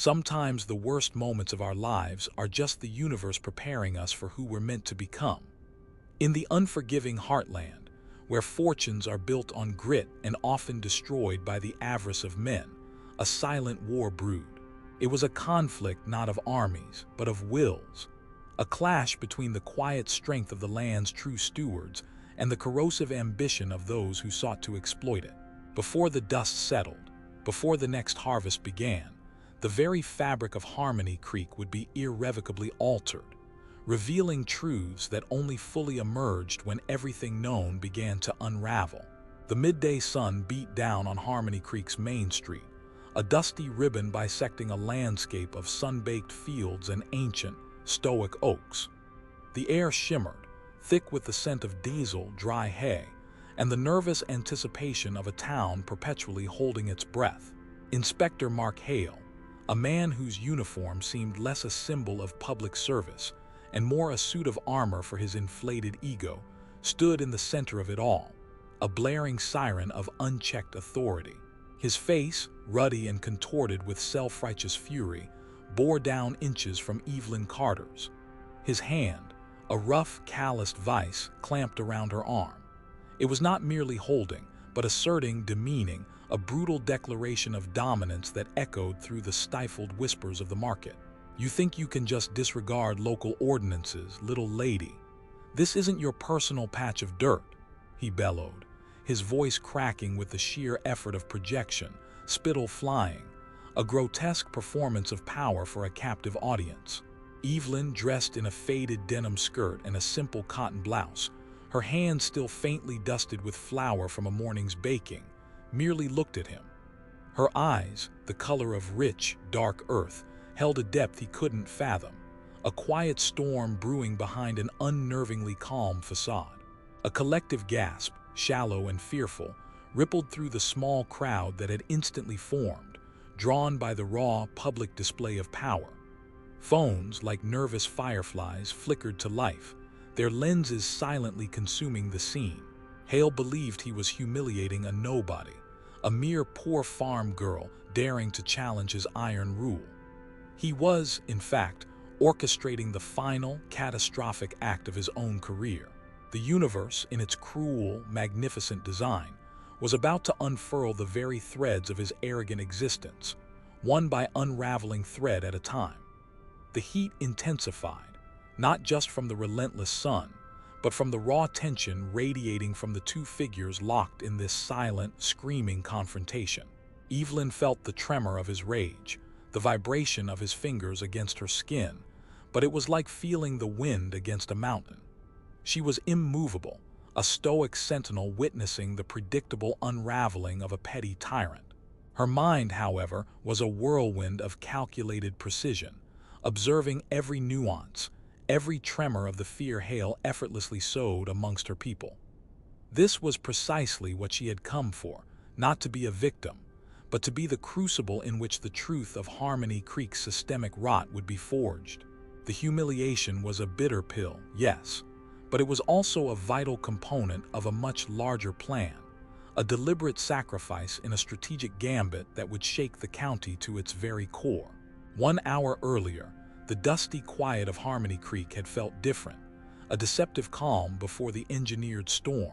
Sometimes the worst moments of our lives are just the universe preparing us for who we're meant to become. In the unforgiving heartland, where fortunes are built on grit and often destroyed by the avarice of men, a silent war brewed. It was a conflict not of armies, but of wills, a clash between the quiet strength of the land's true stewards and the corrosive ambition of those who sought to exploit it. Before the dust settled, before the next harvest began, the very fabric of Harmony Creek would be irrevocably altered, revealing truths that only fully emerged when everything known began to unravel. The midday sun beat down on Harmony Creek's main street, a dusty ribbon bisecting a landscape of sun-baked fields and ancient, stoic oaks. The air shimmered, thick with the scent of diesel, dry hay, and the nervous anticipation of a town perpetually holding its breath. Inspector Mark Hale, a man whose uniform seemed less a symbol of public service and more a suit of armor for his inflated ego, stood in the center of it all, a blaring siren of unchecked authority. His face, ruddy and contorted with self-righteous fury, bore down inches from Evelyn Carter's. His hand, a rough, calloused vice, clamped around her arm. It was not merely holding, but asserting, demeaning, a brutal declaration of dominance that echoed through the stifled whispers of the market. "You think you can just disregard local ordinances, little lady? This isn't your personal patch of dirt," he bellowed, his voice cracking with the sheer effort of projection, spittle flying, a grotesque performance of power for a captive audience. Evelyn, dressed in a faded denim skirt and a simple cotton blouse, her hands still faintly dusted with flour from a morning's baking, merely looked at him. Her eyes, the color of rich, dark earth, held a depth he couldn't fathom, a quiet storm brewing behind an unnervingly calm facade. A collective gasp, shallow and fearful, rippled through the small crowd that had instantly formed, drawn by the raw, public display of power. Phones, like nervous fireflies, flickered to life, their lenses silently consuming the scene. Hale believed he was humiliating a nobody, a mere poor farm girl daring to challenge his iron rule. He was, in fact, orchestrating the final, catastrophic act of his own career. The universe, in its cruel, magnificent design, was about to unfurl the very threads of his arrogant existence, one by unraveling thread at a time. The heat intensified, not just from the relentless sun, but from the raw tension radiating from the two figures locked in this silent, screaming confrontation. Evelyn felt the tremor of his rage, the vibration of his fingers against her skin, but it was like feeling the wind against a mountain. She was immovable, a stoic sentinel witnessing the predictable unraveling of a petty tyrant. Her mind, however, was a whirlwind of calculated precision, observing every nuance, every tremor of the fear Hale effortlessly sowed amongst her people. This was precisely what she had come for, not to be a victim, but to be the crucible in which the truth of Harmony Creek's systemic rot would be forged. The humiliation was a bitter pill, yes, but it was also a vital component of a much larger plan, a deliberate sacrifice in a strategic gambit that would shake the county to its very core. 1 hour earlier, the dusty quiet of Harmony Creek had felt different, a deceptive calm before the engineered storm.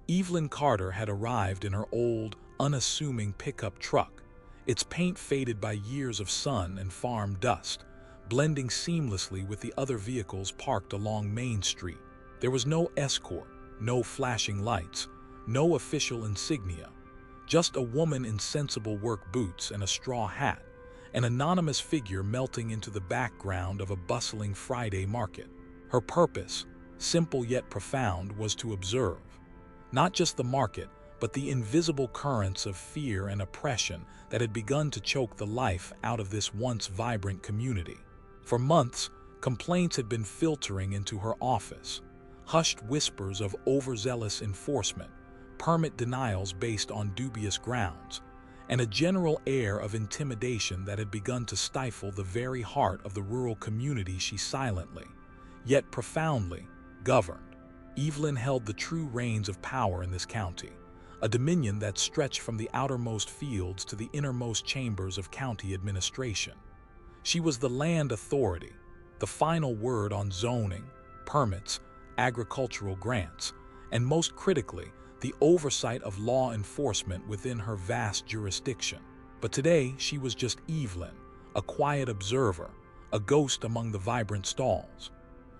Evelyn Carter had arrived in her old, unassuming pickup truck, its paint faded by years of sun and farm dust, blending seamlessly with the other vehicles parked along Main Street. There was no escort, no flashing lights, no official insignia, just a woman in sensible work boots and a straw hat, an anonymous figure melting into the background of a bustling Friday market. Her purpose, simple yet profound, was to observe, not just the market, but the invisible currents of fear and oppression that had begun to choke the life out of this once vibrant community. For months, complaints had been filtering into her office, hushed whispers of overzealous enforcement, permit denials based on dubious grounds, and a general air of intimidation that had begun to stifle the very heart of the rural community she silently, yet profoundly, governed. Evelyn held the true reins of power in this county, a dominion that stretched from the outermost fields to the innermost chambers of county administration. She was the land authority, the final word on zoning, permits, agricultural grants, and most critically, the oversight of law enforcement within her vast jurisdiction. But today, she was just Evelyn, a quiet observer, a ghost among the vibrant stalls.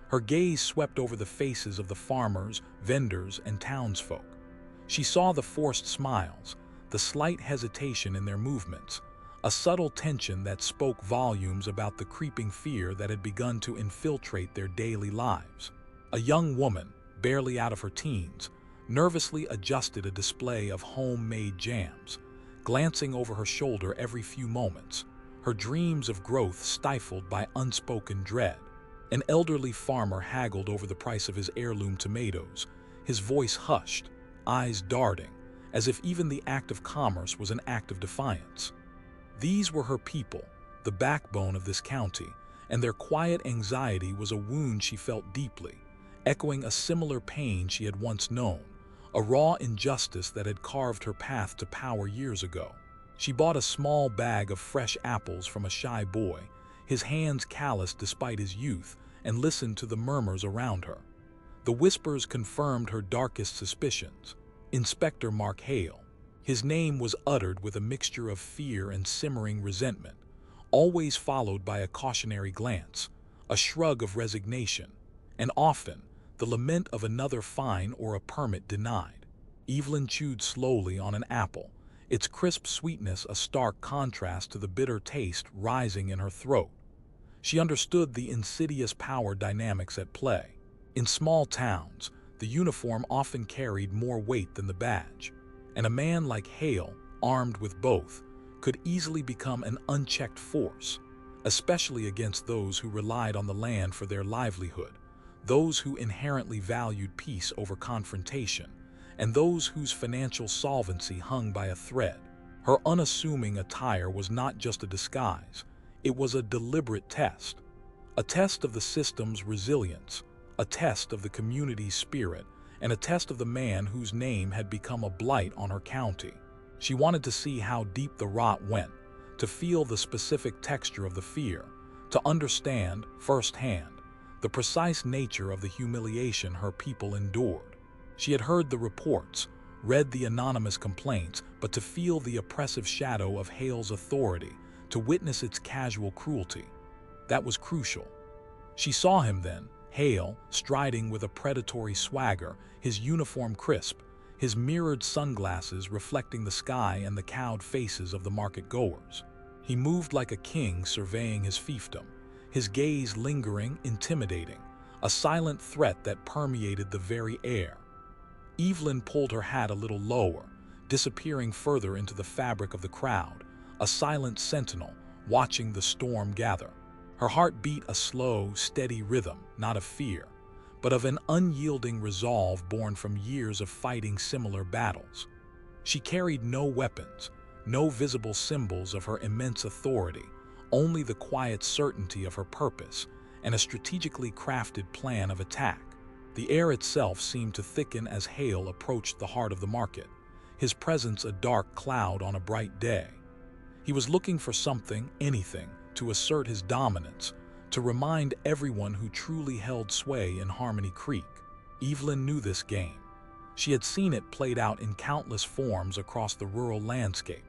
Her gaze swept over the faces of the farmers, vendors, and townsfolk. She saw the forced smiles, the slight hesitation in their movements, a subtle tension that spoke volumes about the creeping fear that had begun to infiltrate their daily lives. A young woman, barely out of her teens, nervously adjusted a display of homemade jams, glancing over her shoulder every few moments, her dreams of growth stifled by unspoken dread. An elderly farmer haggled over the price of his heirloom tomatoes, his voice hushed, eyes darting, as if even the act of commerce was an act of defiance. These were her people, the backbone of this county, and their quiet anxiety was a wound she felt deeply, echoing a similar pain she had once known, a raw injustice that had carved her path to power years ago. She bought a small bag of fresh apples from a shy boy, his hands calloused despite his youth, and listened to the murmurs around her. The whispers confirmed her darkest suspicions. Inspector Mark Hale. His name was uttered with a mixture of fear and simmering resentment, always followed by a cautionary glance, a shrug of resignation, and often the lament of another fine or a permit denied. Evelyn chewed slowly on an apple, its crisp sweetness a stark contrast to the bitter taste rising in her throat. She understood the insidious power dynamics at play. In small towns, the uniform often carried more weight than the badge, and a man like Hale, armed with both, could easily become an unchecked force, especially against those who relied on the land for their livelihood, those who inherently valued peace over confrontation, and those whose financial solvency hung by a thread. Her unassuming attire was not just a disguise, it was a deliberate test. A test of the system's resilience, a test of the community's spirit, and a test of the man whose name had become a blight on her county. She wanted to see how deep the rot went, to feel the specific texture of the fear, to understand, firsthand, the precise nature of the humiliation her people endured. She had heard the reports, read the anonymous complaints, but to feel the oppressive shadow of Hale's authority, to witness its casual cruelty, that was crucial. She saw him then, Hale, striding with a predatory swagger, his uniform crisp, his mirrored sunglasses reflecting the sky and the cowed faces of the market-goers. He moved like a king surveying his fiefdom, his gaze lingering, intimidating, a silent threat that permeated the very air. Evelyn pulled her hat a little lower, disappearing further into the fabric of the crowd, a silent sentinel, watching the storm gather. Her heart beat a slow, steady rhythm, not of fear, but of an unyielding resolve born from years of fighting similar battles. She carried no weapons, no visible symbols of her immense authority, only the quiet certainty of her purpose and a strategically crafted plan of attack. The air itself seemed to thicken as Hale approached the heart of the market, his presence a dark cloud on a bright day. He was looking for something, anything, to assert his dominance, to remind everyone who truly held sway in Harmony Creek. Evelyn knew this game. She had seen it played out in countless forms across the rural landscape,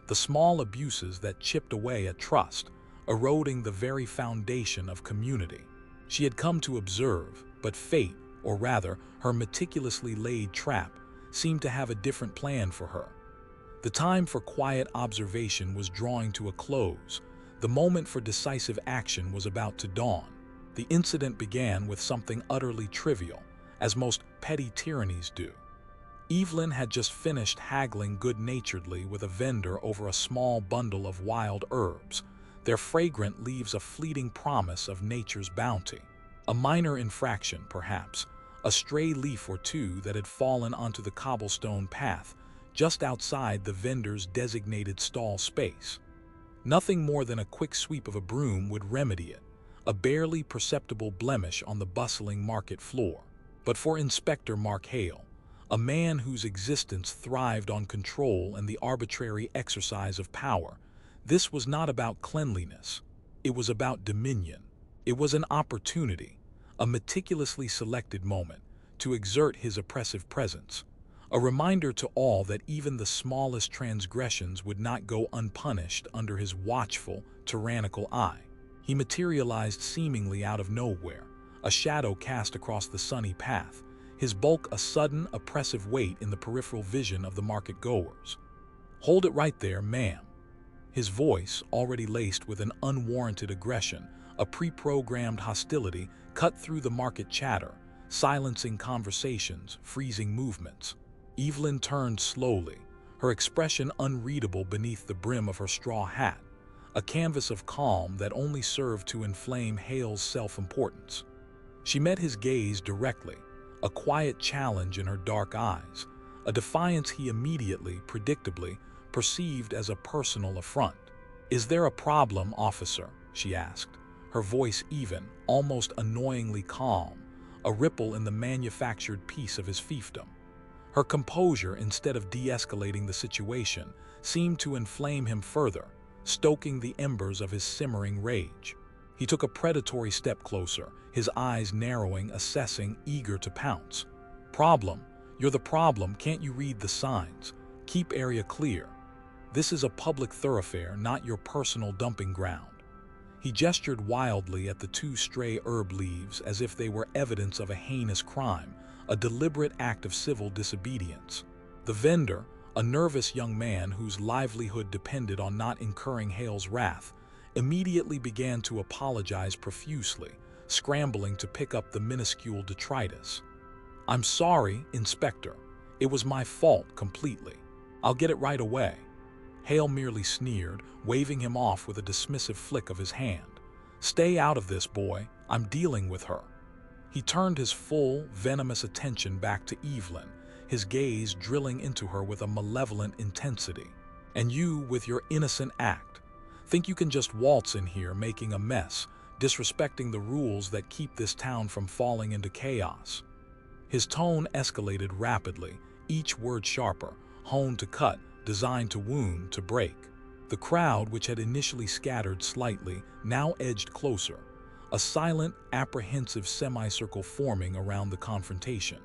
the small abuses that chipped away at trust, eroding the very foundation of community. She had come to observe, but fate, or rather, her meticulously laid trap, seemed to have a different plan for her. The time for quiet observation was drawing to a close. The moment for decisive action was about to dawn. The incident began with something utterly trivial, as most petty tyrannies do. Evelyn had just finished haggling good-naturedly with a vendor over a small bundle of wild herbs, their fragrant leaves a fleeting promise of nature's bounty. A minor infraction, perhaps, a stray leaf or two that had fallen onto the cobblestone path just outside the vendor's designated stall space. Nothing more than a quick sweep of a broom would remedy it, a barely perceptible blemish on the bustling market floor. But for Inspector Mark Hale, a man whose existence thrived on control and the arbitrary exercise of power. This was not about cleanliness. It was about dominion. It was an opportunity, a meticulously selected moment, to exert his oppressive presence, a reminder to all that even the smallest transgressions would not go unpunished under his watchful, tyrannical eye. He materialized seemingly out of nowhere, a shadow cast across the sunny path, his bulk a sudden, oppressive weight in the peripheral vision of the market-goers. "Hold it right there, ma'am." His voice, already laced with an unwarranted aggression, a pre-programmed hostility, cut through the market chatter, silencing conversations, freezing movements. Evelyn turned slowly, her expression unreadable beneath the brim of her straw hat, a canvas of calm that only served to inflame Hale's self-importance. She met his gaze directly, a quiet challenge in her dark eyes, a defiance he immediately, predictably, perceived as a personal affront. "Is there a problem, officer?" she asked, her voice even, almost annoyingly calm, a ripple in the manufactured peace of his fiefdom. Her composure, instead of de-escalating the situation, seemed to inflame him further, stoking the embers of his simmering rage. He took a predatory step closer, his eyes narrowing, assessing, eager to pounce. "Problem? You're the problem, can't you read the signs? Keep area clear. This is a public thoroughfare, not your personal dumping ground." He gestured wildly at the two stray herb leaves as if they were evidence of a heinous crime, a deliberate act of civil disobedience. The vendor, a nervous young man whose livelihood depended on not incurring Hale's wrath, immediately began to apologize profusely, scrambling to pick up the minuscule detritus. "I'm sorry, Inspector. It was my fault completely. I'll get it right away." Hale merely sneered, waving him off with a dismissive flick of his hand. "Stay out of this, boy. I'm dealing with her." He turned his full, venomous attention back to Evelyn, his gaze drilling into her with a malevolent intensity. "And you, with your innocent act, think you can just waltz in here making a mess, disrespecting the rules that keep this town from falling into chaos?" His tone escalated rapidly, each word sharper, honed to cut, designed to wound, to break. The crowd, which had initially scattered slightly, now edged closer, a silent, apprehensive semicircle forming around the confrontation.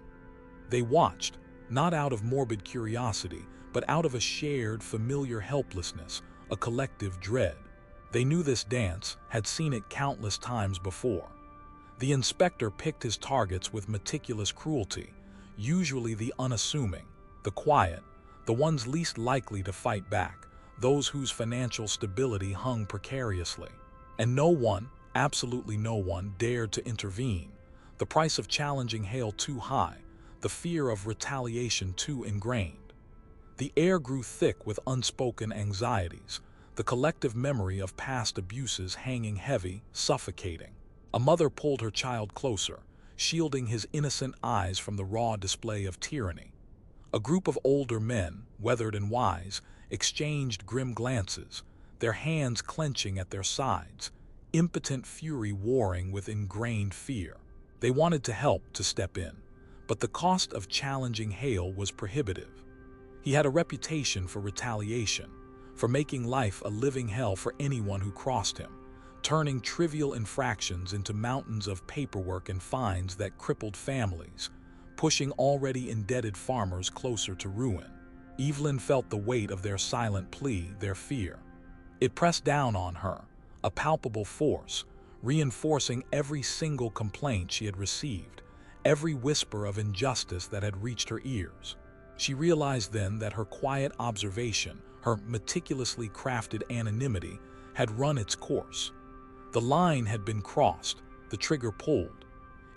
They watched, not out of morbid curiosity, but out of a shared, familiar helplessness, a collective dread. They knew this dance, had seen it countless times before. The inspector picked his targets with meticulous cruelty, usually the unassuming, the quiet, the ones least likely to fight back, those whose financial stability hung precariously. And no one, absolutely no one, dared to intervene, the price of challenging Hale too high, the fear of retaliation too ingrained. The air grew thick with unspoken anxieties, the collective memory of past abuses hanging heavy, suffocating. A mother pulled her child closer, shielding his innocent eyes from the raw display of tyranny. A group of older men, weathered and wise, exchanged grim glances, their hands clenching at their sides, impotent fury warring with ingrained fear. They wanted to help, to step in, but the cost of challenging Hale was prohibitive. He had a reputation for retaliation, for making life a living hell for anyone who crossed him, turning trivial infractions into mountains of paperwork and fines that crippled families, pushing already indebted farmers closer to ruin. Evelyn felt the weight of their silent plea, their fear. It pressed down on her, a palpable force, reinforcing every single complaint she had received, every whisper of injustice that had reached her ears. She realized then that her quiet observation, her meticulously crafted anonymity, had run its course. The line had been crossed, the trigger pulled.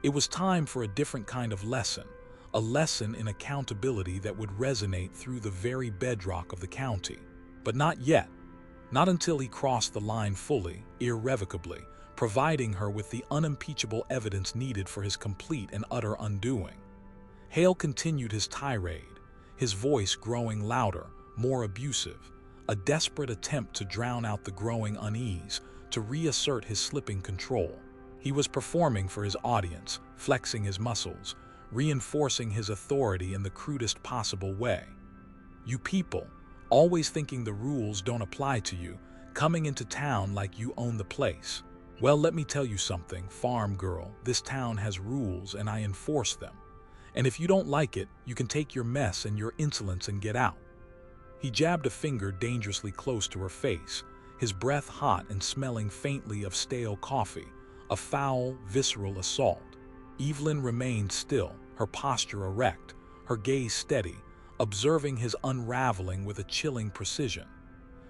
It was time for a different kind of lesson, a lesson in accountability that would resonate through the very bedrock of the county. But not yet. Not until he crossed the line fully, irrevocably, providing her with the unimpeachable evidence needed for his complete and utter undoing. Hale continued his tirade, his voice growing louder, more abusive, a desperate attempt to drown out the growing unease, to reassert his slipping control. He was performing for his audience, flexing his muscles, reinforcing his authority in the crudest possible way. You people, always thinking the rules don't apply to you, coming into town like you own the place. Well, let me tell you something, farm girl, this town has rules and I enforce them. And if you don't like it, you can take your mess and your insolence and get out. He jabbed a finger dangerously close to her face, his breath hot and smelling faintly of stale coffee, a foul, visceral assault. Evelyn remained still, her posture erect, her gaze steady, observing his unraveling with a chilling precision.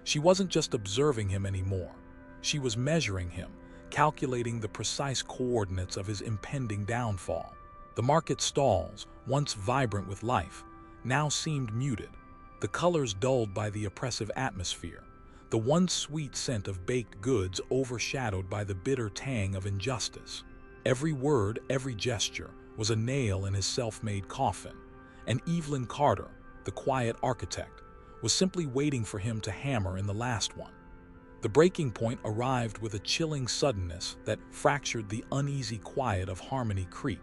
She wasn't just observing him anymore. She was measuring him, calculating the precise coordinates of his impending downfall. The market stalls, once vibrant with life, now seemed muted, the colors dulled by the oppressive atmosphere, the once sweet scent of baked goods overshadowed by the bitter tang of injustice. Every word, every gesture, was a nail in his self-made coffin, and Evelyn Carter, the quiet architect, was simply waiting for him to hammer in the last one. The breaking point arrived with a chilling suddenness that fractured the uneasy quiet of Harmony Creek,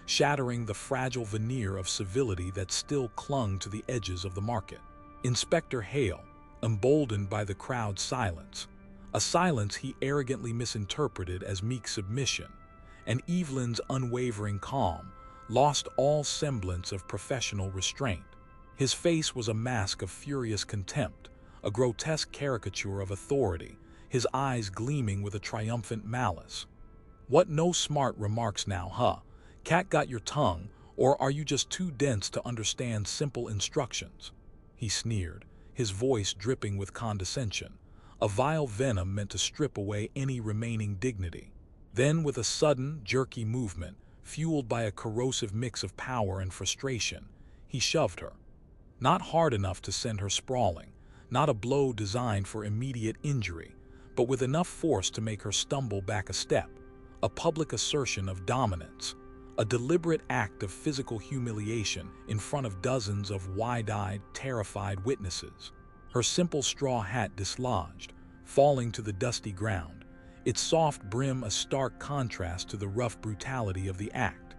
shattering the fragile veneer of civility that still clung to the edges of the market. Inspector Hale, emboldened by the crowd's silence, a silence he arrogantly misinterpreted as meek submission, and Evelyn's unwavering calm, lost all semblance of professional restraint. His face was a mask of furious contempt, a grotesque caricature of authority, his eyes gleaming with a triumphant malice. "What, no smart remarks now, huh? Cat got your tongue, or are you just too dense to understand simple instructions?" He sneered, his voice dripping with condescension, a vile venom meant to strip away any remaining dignity. Then, with a sudden, jerky movement, fueled by a corrosive mix of power and frustration, he shoved her. Not hard enough to send her sprawling, not a blow designed for immediate injury, but with enough force to make her stumble back a step, a public assertion of dominance, a deliberate act of physical humiliation in front of dozens of wide-eyed, terrified witnesses. Her simple straw hat dislodged, falling to the dusty ground, its soft brim a stark contrast to the rough brutality of the act.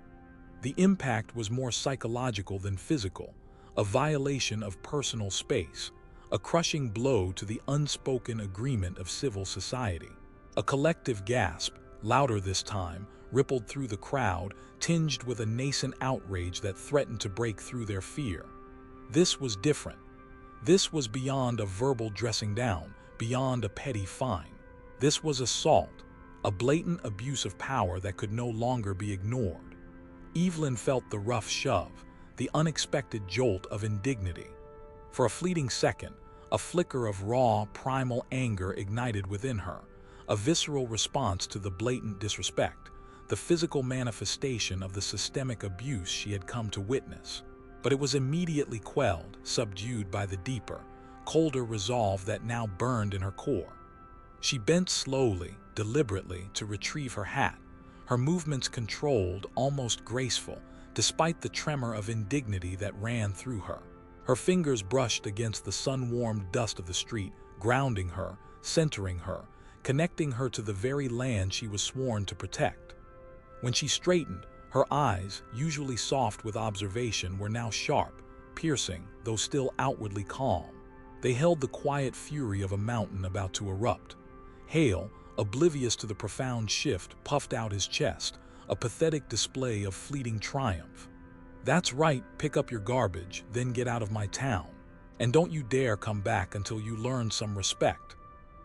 The impact was more psychological than physical, a violation of personal space, a crushing blow to the unspoken agreement of civil society. A collective gasp, louder this time, rippled through the crowd, tinged with a nascent outrage that threatened to break through their fear. This was different. This was beyond a verbal dressing down, beyond a petty fine. This was assault, a blatant abuse of power that could no longer be ignored. Evelyn felt the rough shove, the unexpected jolt of indignity. For a fleeting second, a flicker of raw, primal anger ignited within her, a visceral response to the blatant disrespect, the physical manifestation of the systemic abuse she had come to witness. But it was immediately quelled, subdued by the deeper, colder resolve that now burned in her core. She bent slowly, deliberately, to retrieve her hat, her movements controlled, almost graceful, despite the tremor of indignity that ran through her. Her fingers brushed against the sun-warmed dust of the street, grounding her, centering her, connecting her to the very land she was sworn to protect. When she straightened, her eyes, usually soft with observation, were now sharp, piercing, though still outwardly calm. They held the quiet fury of a mountain about to erupt. Hale, oblivious to the profound shift, puffed out his chest, a pathetic display of fleeting triumph. "That's right, pick up your garbage, then get out of my town. And don't you dare come back until you learn some respect."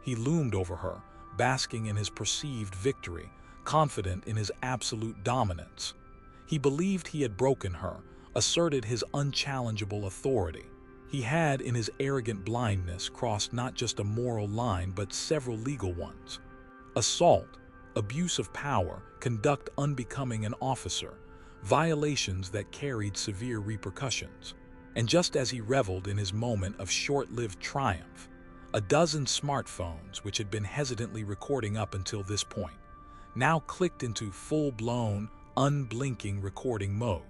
He loomed over her, basking in his perceived victory, confident in his absolute dominance. He believed he had broken her, asserted his unchallengeable authority. He had, in his arrogant blindness, crossed not just a moral line but several legal ones. Assault, abuse of power, conduct unbecoming an officer, violations that carried severe repercussions. And just as he reveled in his moment of short-lived triumph, a dozen smartphones, which had been hesitantly recording up until this point, now clicked into full-blown, unblinking recording mode.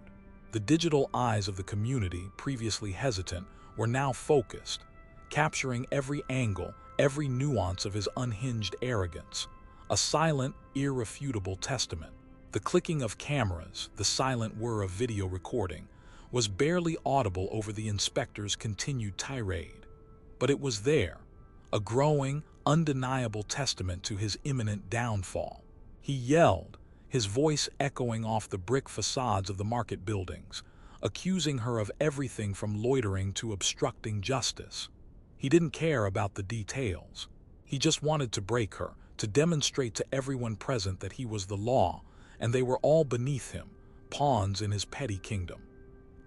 The digital eyes of the community, previously hesitant, were now focused, capturing every angle, every nuance of his unhinged arrogance, a silent, irrefutable testament. The clicking of cameras, the silent whir of video recording, was barely audible over the inspector's continued tirade. But it was there, a growing, undeniable testament to his imminent downfall. He yelled, his voice echoing off the brick facades of the market buildings, accusing her of everything from loitering to obstructing justice. He didn't care about the details. He just wanted to break her, to demonstrate to everyone present that he was the law, and they were all beneath him, pawns in his petty kingdom.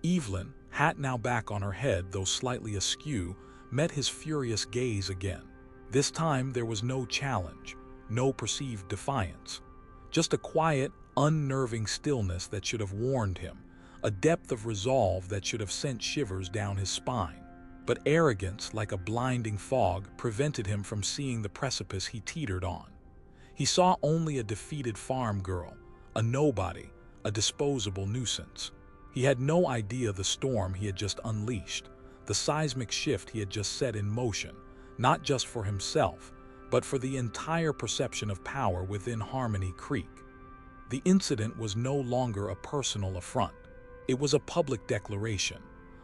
Evelyn, hat now back on her head though slightly askew, met his furious gaze again. This time there was no challenge, no perceived defiance. Just a quiet, unnerving stillness that should have warned him, a depth of resolve that should have sent shivers down his spine. But arrogance, like a blinding fog, prevented him from seeing the precipice he teetered on. He saw only a defeated farm girl, a nobody, a disposable nuisance. He had no idea the storm he had just unleashed, the seismic shift he had just set in motion, not just for himself, but for the entire perception of power within Harmony Creek. The incident was no longer a personal affront. It was a public declaration,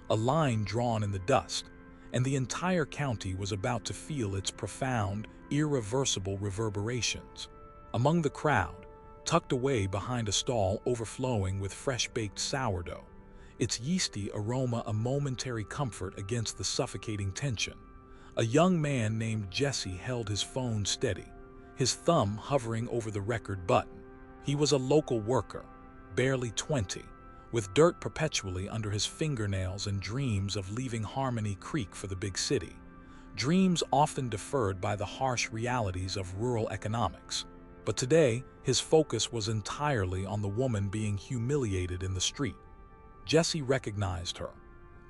a line drawn in the dust, and the entire county was about to feel its profound, irreversible reverberations. Among the crowd, tucked away behind a stall overflowing with fresh-baked sourdough, its yeasty aroma a momentary comfort against the suffocating tension, a young man named Jesse held his phone steady, his thumb hovering over the record button. He was a local worker, barely 20, with dirt perpetually under his fingernails and dreams of leaving Harmony Creek for the big city, dreams often deferred by the harsh realities of rural economics. But today, his focus was entirely on the woman being humiliated in the street. Jesse recognized her,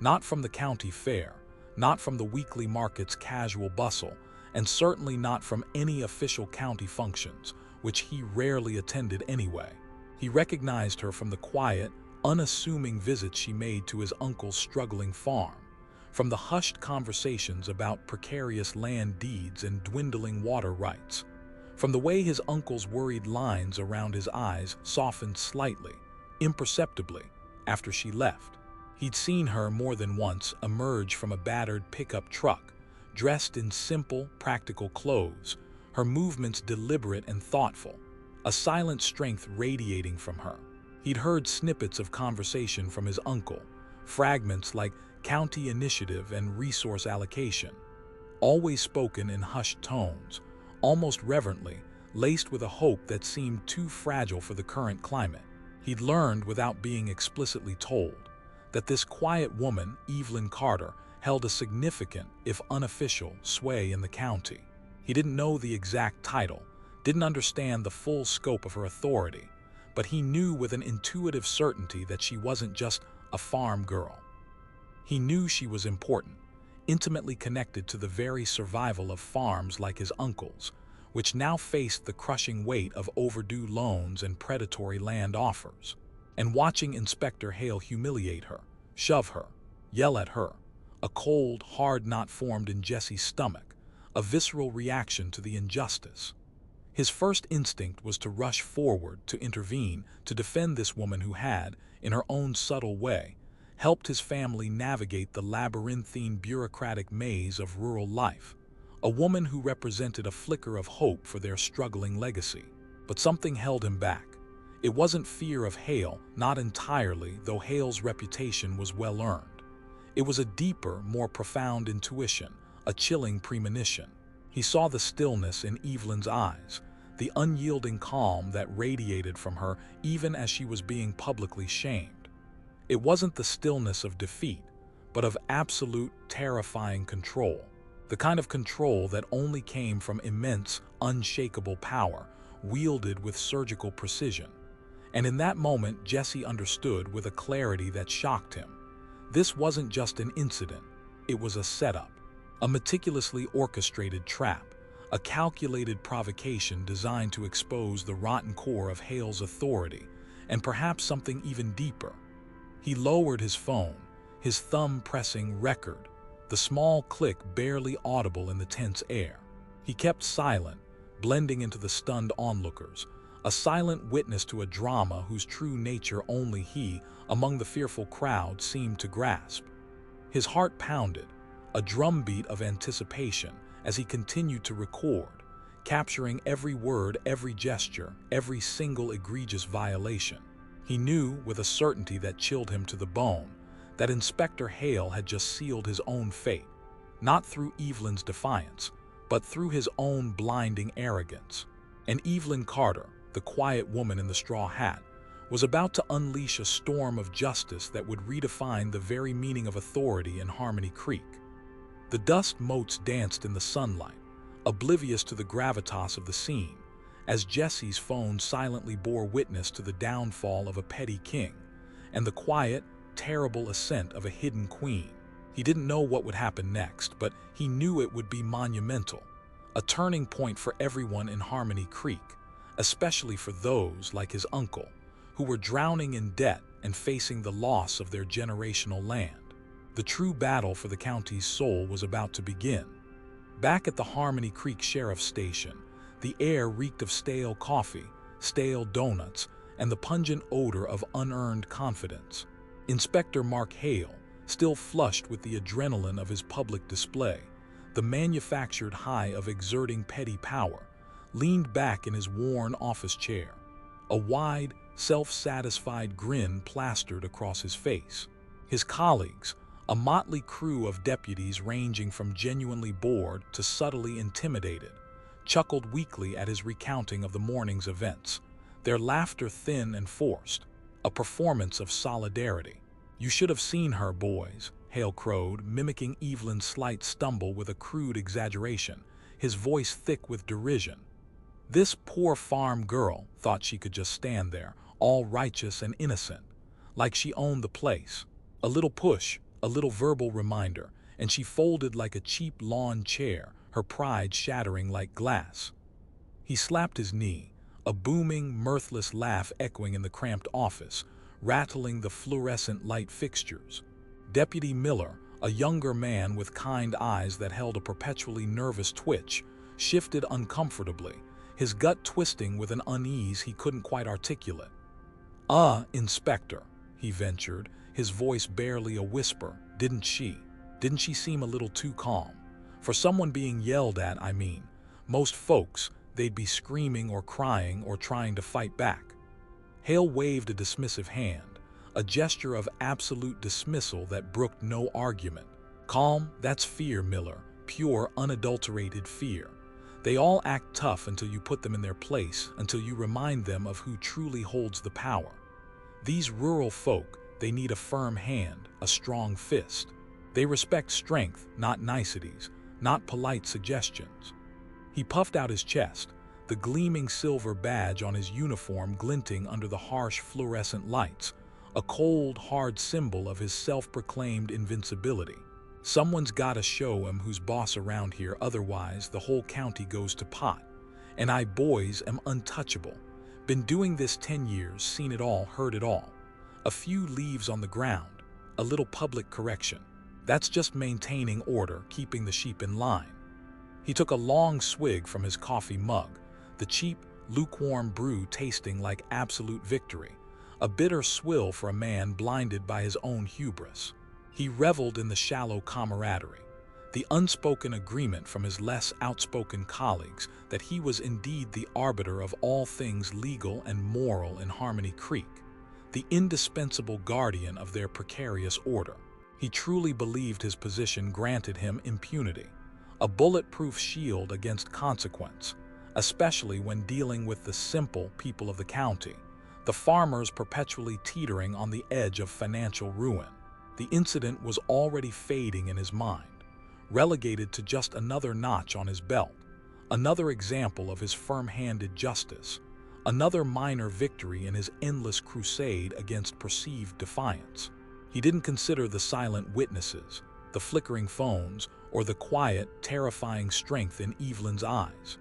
not from the county fair, not from the weekly market's casual bustle, and certainly not from any official county functions, which he rarely attended anyway. He recognized her from the quiet, unassuming visits she made to his uncle's struggling farm, from the hushed conversations about precarious land deeds and dwindling water rights, from the way his uncle's worried lines around his eyes softened slightly, imperceptibly, after she left. He'd seen her more than once emerge from a battered pickup truck, dressed in simple, practical clothes, her movements deliberate and thoughtful, a silent strength radiating from her. He'd heard snippets of conversation from his uncle, fragments like county initiative and resource allocation, always spoken in hushed tones, almost reverently, laced with a hope that seemed too fragile for the current climate. He'd learned without being explicitly told that this quiet woman, Evelyn Carter, held a significant, if unofficial, sway in the county. He didn't know the exact title, didn't understand the full scope of her authority, but he knew with an intuitive certainty that she wasn't just a farm girl. He knew she was important, intimately connected to the very survival of farms like his uncle's, which now faced the crushing weight of overdue loans and predatory land offers. And watching Inspector Hale humiliate her, shove her, yell at her, a cold, hard knot formed in Jesse's stomach, a visceral reaction to the injustice. His first instinct was to rush forward, to intervene, to defend this woman who had, in her own subtle way, helped his family navigate the labyrinthine bureaucratic maze of rural life, a woman who represented a flicker of hope for their struggling legacy. But something held him back. It wasn't fear of Hale, not entirely, though Hale's reputation was well earned. It was a deeper, more profound intuition, a chilling premonition. He saw the stillness in Evelyn's eyes, the unyielding calm that radiated from her even as she was being publicly shamed. It wasn't the stillness of defeat, but of absolute, terrifying control, the kind of control that only came from immense, unshakable power, wielded with surgical precision. And in that moment, Jesse understood with a clarity that shocked him. This wasn't just an incident, it was a setup, a meticulously orchestrated trap, a calculated provocation designed to expose the rotten core of Hale's authority, and perhaps something even deeper. He lowered his phone, his thumb pressing record, the small click barely audible in the tense air. He kept silent, blending into the stunned onlookers, a silent witness to a drama whose true nature only he, among the fearful crowd, seemed to grasp. His heart pounded, a drumbeat of anticipation, as he continued to record, capturing every word, every gesture, every single egregious violation. He knew, with a certainty that chilled him to the bone, that Inspector Hale had just sealed his own fate, not through Evelyn's defiance, but through his own blinding arrogance. And Evelyn Carter, the quiet woman in the straw hat, was about to unleash a storm of justice that would redefine the very meaning of authority in Harmony Creek. The dust motes danced in the sunlight, oblivious to the gravitas of the scene, as Jesse's phone silently bore witness to the downfall of a petty king and the quiet, terrible ascent of a hidden queen. He didn't know what would happen next, but he knew it would be monumental, a turning point for everyone in Harmony Creek, especially for those like his uncle, who were drowning in debt and facing the loss of their generational land. The true battle for the county's soul was about to begin. Back at the Harmony Creek Sheriff's Station, the air reeked of stale coffee, stale donuts, and the pungent odor of unearned confidence. Inspector Mark Hale, still flushed with the adrenaline of his public display, the manufactured high of exerting petty power, leaned back in his worn office chair, a wide, self-satisfied grin plastered across his face. His colleagues, a motley crew of deputies ranging from genuinely bored to subtly intimidated, chuckled weakly at his recounting of the morning's events, their laughter thin and forced, a performance of solidarity. "You should have seen her, boys," Hale crowed, mimicking Evelyn's slight stumble with a crude exaggeration, his voice thick with derision. This poor farm girl thought she could just stand there, all righteous and innocent, like she owned the place. A little push, a little verbal reminder, and she folded like a cheap lawn chair, her pride shattering like glass. He slapped his knee, a booming, mirthless laugh echoing in the cramped office, rattling the fluorescent light fixtures. Deputy Miller, a younger man with kind eyes that held a perpetually nervous twitch, shifted uncomfortably, his gut twisting with an unease he couldn't quite articulate. Inspector," he ventured, his voice barely a whisper, Didn't she seem a little too calm? For someone being yelled at, I mean. Most folks, they'd be screaming or crying or trying to fight back." Hale waved a dismissive hand, a gesture of absolute dismissal that brooked no argument. "Calm, that's fear, Miller, pure, unadulterated fear. They all act tough until you put them in their place, until you remind them of who truly holds the power. These rural folk, they need a firm hand, a strong fist. They respect strength, not niceties, not polite suggestions." He puffed out his chest, the gleaming silver badge on his uniform glinting under the harsh fluorescent lights, a cold, hard symbol of his self-proclaimed invincibility. "Someone's gotta show him who's boss around here, otherwise the whole county goes to pot. And I, boys, am untouchable. Been doing this 10 years, seen it all, heard it all. A few leaves on the ground, a little public correction. That's just maintaining order, keeping the sheep in line." He took a long swig from his coffee mug, the cheap, lukewarm brew tasting like absolute victory, a bitter swill for a man blinded by his own hubris. He reveled in the shallow camaraderie, the unspoken agreement from his less outspoken colleagues that he was indeed the arbiter of all things legal and moral in Harmony Creek, the indispensable guardian of their precarious order. He truly believed his position granted him impunity, a bulletproof shield against consequence, especially when dealing with the simple people of the county, the farmers perpetually teetering on the edge of financial ruin. The incident was already fading in his mind, relegated to just another notch on his belt, another example of his firm-handed justice, another minor victory in his endless crusade against perceived defiance. He didn't consider the silent witnesses, the flickering phones, or the quiet, terrifying strength in Evelyn's eyes.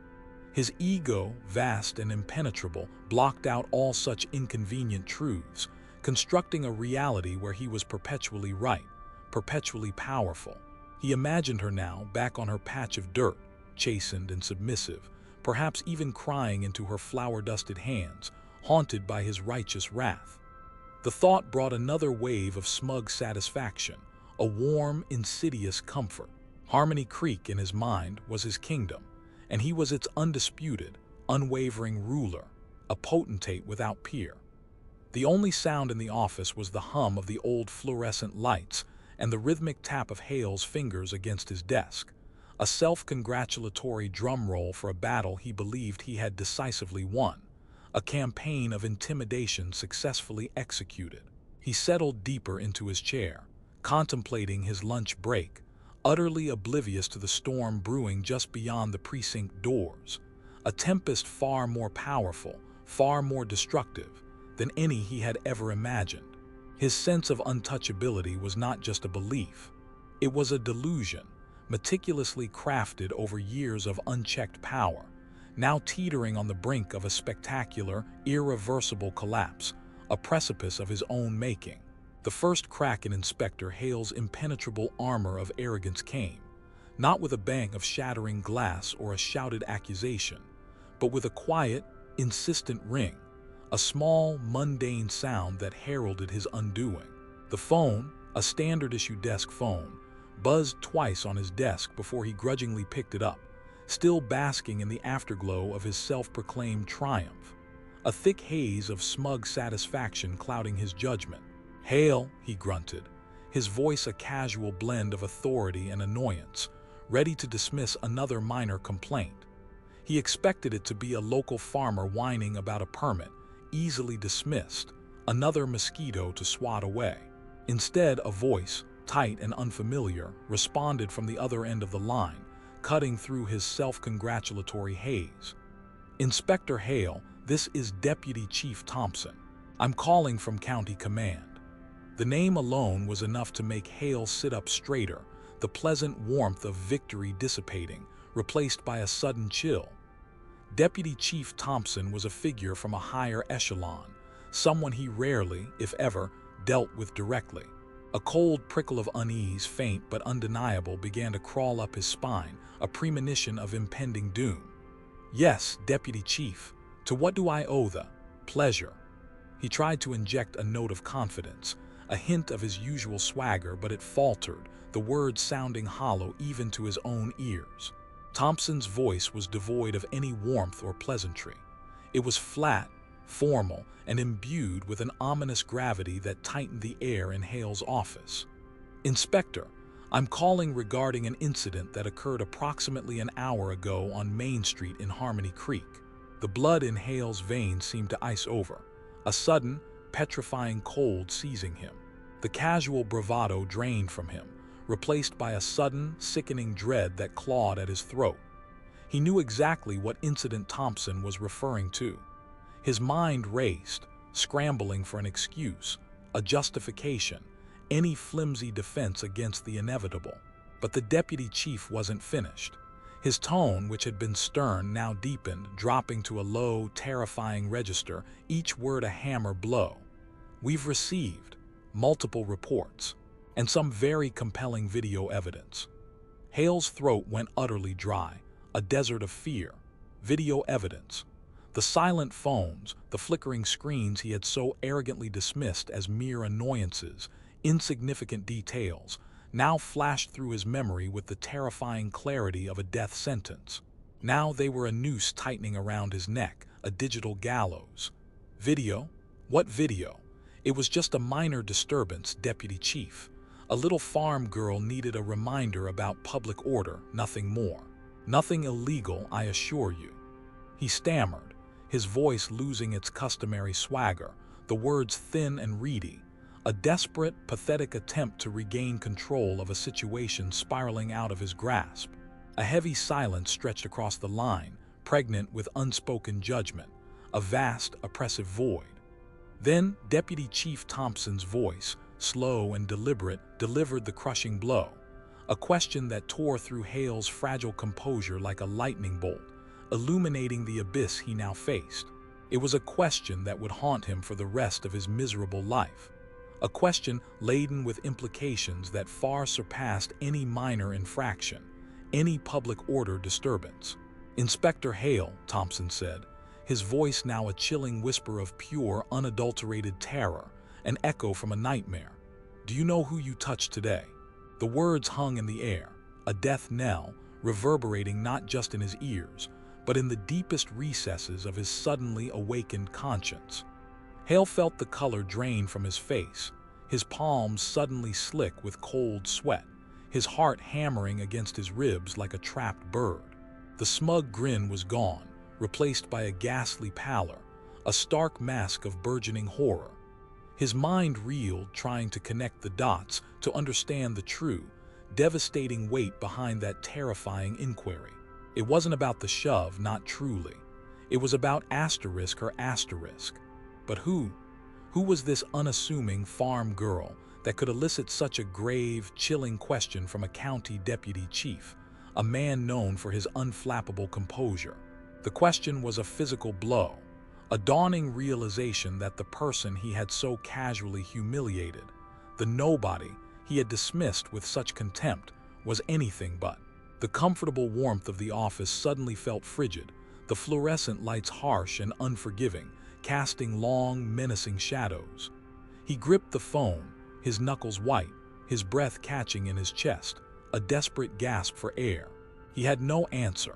His ego, vast and impenetrable, blocked out all such inconvenient truths, constructing a reality where he was perpetually right, perpetually powerful. He imagined her now, back on her patch of dirt, chastened and submissive, perhaps even crying into her flour-dusted hands, haunted by his righteous wrath. The thought brought another wave of smug satisfaction, a warm, insidious comfort. Harmony Creek, in his mind, was his kingdom, and he was its undisputed, unwavering ruler, a potentate without peer. The only sound in the office was the hum of the old fluorescent lights and the rhythmic tap of Hale's fingers against his desk, a self-congratulatory drum roll for a battle he believed he had decisively won, a campaign of intimidation successfully executed. He settled deeper into his chair, contemplating his lunch break, utterly oblivious to the storm brewing just beyond the precinct doors, a tempest far more powerful, far more destructive than any he had ever imagined. His sense of untouchability was not just a belief, it was a delusion, meticulously crafted over years of unchecked power, now teetering on the brink of a spectacular, irreversible collapse, a precipice of his own making. The first crack in Inspector Hale's impenetrable armor of arrogance came, not with a bang of shattering glass or a shouted accusation, but with a quiet, insistent ring, a small, mundane sound that heralded his undoing. The phone, a standard-issue desk phone, buzzed twice on his desk before he grudgingly picked it up, still basking in the afterglow of his self-proclaimed triumph, a thick haze of smug satisfaction clouding his judgment. "Hale," he grunted, his voice a casual blend of authority and annoyance, ready to dismiss another minor complaint. He expected it to be a local farmer whining about a permit, easily dismissed, another mosquito to swat away. Instead, a voice, tight and unfamiliar, responded from the other end of the line, cutting through his self-congratulatory haze. "Inspector Hale, this is Deputy Chief Thompson. I'm calling from County Command." The name alone was enough to make Hale sit up straighter, the pleasant warmth of victory dissipating, replaced by a sudden chill. Deputy Chief Thompson was a figure from a higher echelon, someone he rarely, if ever, dealt with directly. A cold prickle of unease, faint but undeniable, began to crawl up his spine, a premonition of impending doom. "Yes, Deputy Chief. To what do I owe the pleasure?" He tried to inject a note of confidence, a hint of his usual swagger, but it faltered, the words sounding hollow even to his own ears. Thompson's voice was devoid of any warmth or pleasantry. It was flat, formal, and imbued with an ominous gravity that tightened the air in Hale's office. "Inspector, I'm calling regarding an incident that occurred approximately an hour ago on Main Street in Harmony Creek." The blood in Hale's veins seemed to ice over, a sudden, petrifying cold seizing him. The casual bravado drained from him, replaced by a sudden, sickening dread that clawed at his throat. He knew exactly what incident Thompson was referring to. His mind raced, scrambling for an excuse, a justification, any flimsy defense against the inevitable. But the deputy chief wasn't finished. His tone, which had been stern, now deepened, dropping to a low, terrifying register, each word a hammer blow. "We've received multiple reports and some very compelling video evidence." Hale's throat went utterly dry, a desert of fear. Video evidence. The silent phones, the flickering screens he had so arrogantly dismissed as mere annoyances, insignificant details, now flashed through his memory with the terrifying clarity of a death sentence. Now they were a noose tightening around his neck, a digital gallows. Video? What video? It was just a minor disturbance, Deputy Chief. A little farm girl needed a reminder about public order, nothing more. Nothing illegal, I assure you. He stammered, his voice losing its customary swagger, the words thin and reedy, a desperate, pathetic attempt to regain control of a situation spiraling out of his grasp. A heavy silence stretched across the line, pregnant with unspoken judgment, a vast, oppressive void. Then Deputy Chief Thompson's voice, slow and deliberate, delivered the crushing blow, a question that tore through Hale's fragile composure like a lightning bolt, illuminating the abyss he now faced. It was a question that would haunt him for the rest of his miserable life. A question laden with implications that far surpassed any minor infraction, any public order disturbance. "Inspector Hale," Thompson said, his voice now a chilling whisper of pure, unadulterated terror, an echo from a nightmare. "Do you know who you touched today?" The words hung in the air, a death knell, reverberating not just in his ears, but in the deepest recesses of his suddenly awakened conscience. Hale felt the color drain from his face, his palms suddenly slick with cold sweat, his heart hammering against his ribs like a trapped bird. The smug grin was gone, replaced by a ghastly pallor, a stark mask of burgeoning horror. His mind reeled, trying to connect the dots to understand the true, devastating weight behind that terrifying inquiry. It wasn't about the shove, not truly. It was about asterisk or asterisk. But who? Who was this unassuming farm girl that could elicit such a grave, chilling question from a county deputy chief, a man known for his unflappable composure? The question was a physical blow, a dawning realization that the person he had so casually humiliated, the nobody he had dismissed with such contempt, was anything but. The comfortable warmth of the office suddenly felt frigid, the fluorescent lights harsh and unforgiving, casting long, menacing shadows. He gripped the phone, his knuckles white, his breath catching in his chest, a desperate gasp for air. He had no answer,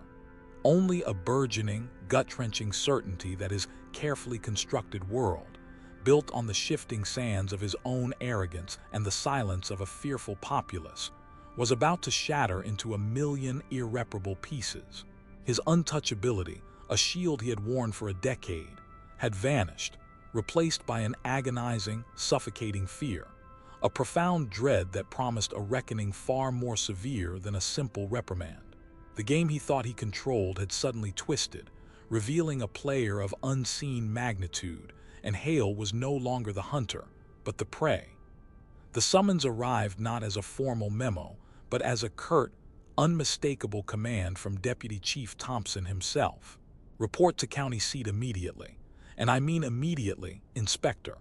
only a burgeoning, gut-wrenching certainty that his carefully constructed world, built on the shifting sands of his own arrogance and the silence of a fearful populace, was about to shatter into a million irreparable pieces. His untouchability, a shield he had worn for a decade, had vanished, replaced by an agonizing, suffocating fear, a profound dread that promised a reckoning far more severe than a simple reprimand. The game he thought he controlled had suddenly twisted, revealing a player of unseen magnitude, and Hale was no longer the hunter, but the prey. The summons arrived not as a formal memo, but as a curt, unmistakable command from Deputy Chief Thompson himself. "Report to county seat immediately. And I mean immediately, Inspector.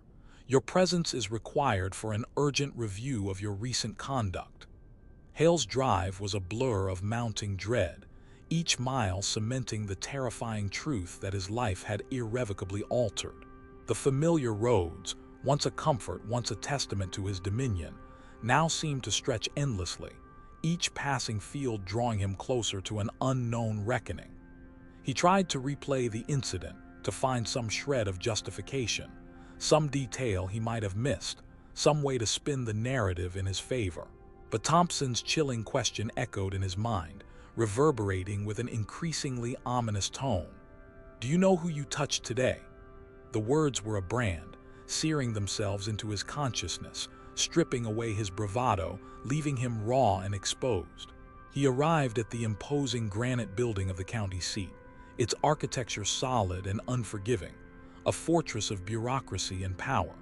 Your presence is required for an urgent review of your recent conduct." Hale's drive was a blur of mounting dread, each mile cementing the terrifying truth that his life had irrevocably altered. The familiar roads, once a comfort, once a testament to his dominion, now seemed to stretch endlessly, each passing field drawing him closer to an unknown reckoning. He tried to replay the incident, to find some shred of justification, some detail he might have missed, some way to spin the narrative in his favor. But Thompson's chilling question echoed in his mind, reverberating with an increasingly ominous tone. "Do you know who you touched today?" The words were a brand, searing themselves into his consciousness, stripping away his bravado, leaving him raw and exposed. He arrived at the imposing granite building of the county seat, its architecture solid and unforgiving, a fortress of bureaucracy and power.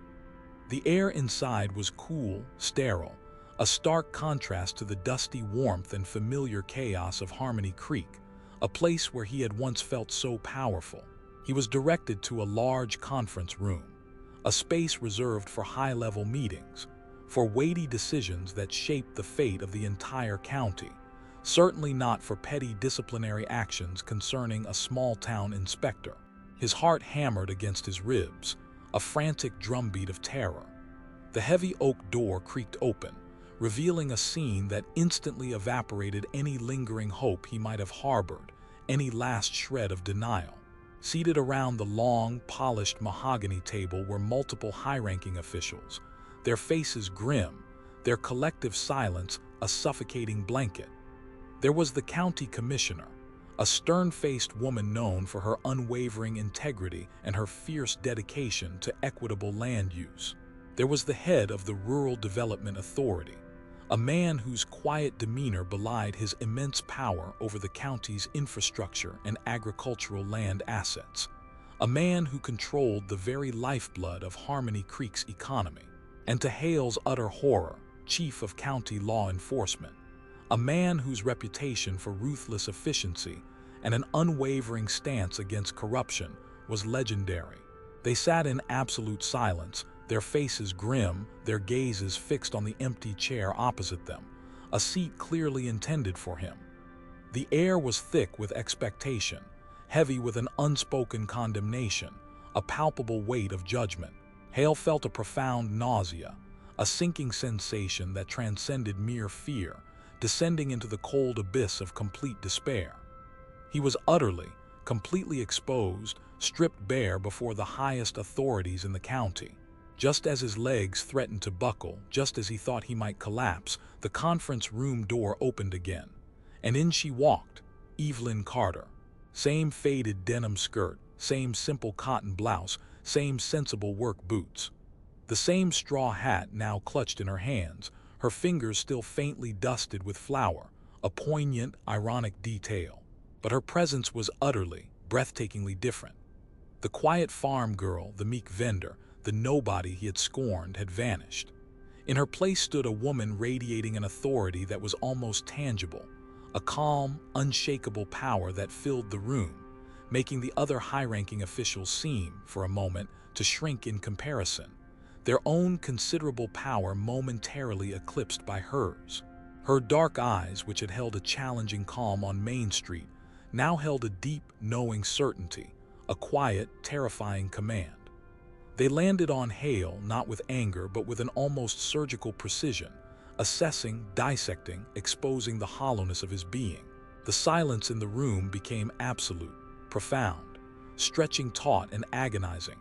The air inside was cool, sterile, a stark contrast to the dusty warmth and familiar chaos of Harmony Creek, a place where he had once felt so powerful. He was directed to a large conference room, a space reserved for high-level meetings, for weighty decisions that shaped the fate of the entire county, certainly not for petty disciplinary actions concerning a small-town inspector. His heart hammered against his ribs, a frantic drumbeat of terror. The heavy oak door creaked open, revealing a scene that instantly evaporated any lingering hope he might have harbored, any last shred of denial. Seated around the long, polished mahogany table were multiple high-ranking officials, their faces grim, their collective silence a suffocating blanket. There was the county commissioner, a stern-faced woman known for her unwavering integrity and her fierce dedication to equitable land use. There was the head of the Rural Development Authority, a man whose quiet demeanor belied his immense power over the county's infrastructure and agricultural land assets, a man who controlled the very lifeblood of Harmony Creek's economy. And to Hale's utter horror, chief of county law enforcement, a man whose reputation for ruthless efficiency and an unwavering stance against corruption was legendary. They sat in absolute silence, their faces grim, their gazes fixed on the empty chair opposite them, a seat clearly intended for him. The air was thick with expectation, heavy with an unspoken condemnation, a palpable weight of judgment. Hale felt a profound nausea, a sinking sensation that transcended mere fear, descending into the cold abyss of complete despair. He was utterly, completely exposed, stripped bare before the highest authorities in the county. Just as his legs threatened to buckle, just as he thought he might collapse, the conference room door opened again, and in she walked, Evelyn Carter. Same faded denim skirt, same simple cotton blouse, same sensible work boots. The same straw hat now clutched in her hands, her fingers still faintly dusted with flour, a poignant, ironic detail. But her presence was utterly, breathtakingly different. The quiet farm girl, the meek vendor, the nobody he had scorned had vanished. In her place stood a woman radiating an authority that was almost tangible, a calm, unshakable power that filled the room, making the other high-ranking officials seem, for a moment, to shrink in comparison, their own considerable power momentarily eclipsed by hers. Her dark eyes, which had held a challenging calm on Main Street, now held a deep, knowing certainty, a quiet, terrifying command. They landed on Hale not with anger but with an almost surgical precision, assessing, dissecting, exposing the hollowness of his being. The silence in the room became absolute, profound, stretching taut and agonizing,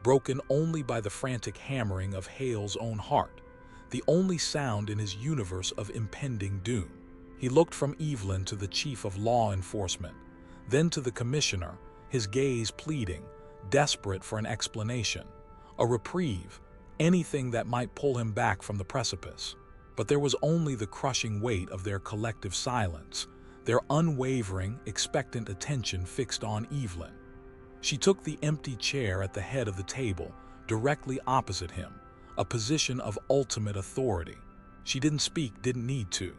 broken only by the frantic hammering of Hale's own heart, the only sound in his universe of impending doom. He looked from Evelyn to the chief of law enforcement, then to the commissioner, his gaze pleading, desperate for an explanation, a reprieve, anything that might pull him back from the precipice. But there was only the crushing weight of their collective silence, their unwavering, expectant attention fixed on Evelyn. She took the empty chair at the head of the table, directly opposite him, a position of ultimate authority. She didn't speak, didn't need to.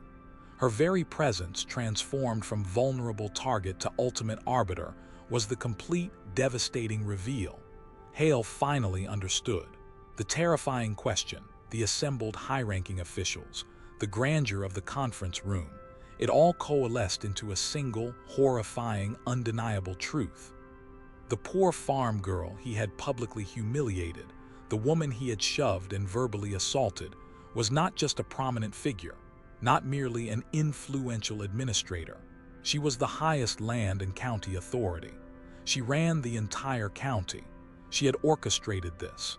Her very presence, transformed from vulnerable target to ultimate arbiter, was the complete, devastating reveal. Hale finally understood. The terrifying question, the assembled high-ranking officials, the grandeur of the conference room, it all coalesced into a single, horrifying, undeniable truth. The poor farm girl he had publicly humiliated, the woman he had shoved and verbally assaulted, was not just a prominent figure, not merely an influential administrator. She was the highest land and county authority. She ran the entire county. She had orchestrated this.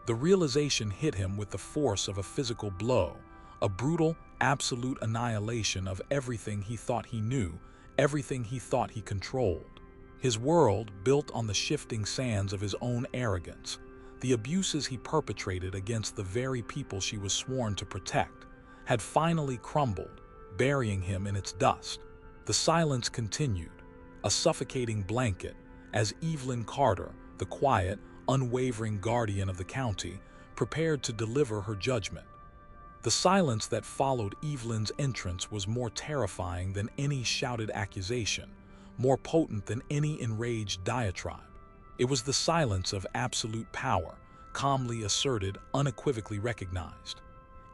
The realization hit him with the force of a physical blow, a brutal, absolute annihilation of everything he thought he knew, everything he thought he controlled. His world, built on the shifting sands of his own arrogance, the abuses he perpetrated against the very people she was sworn to protect, had finally crumbled, burying him in its dust. The silence continued, a suffocating blanket, as Evelyn Carter, the quiet, unwavering guardian of the county, prepared to deliver her judgment. The silence that followed Evelyn's entrance was more terrifying than any shouted accusation, more potent than any enraged diatribe. It was the silence of absolute power, calmly asserted, unequivocally recognized.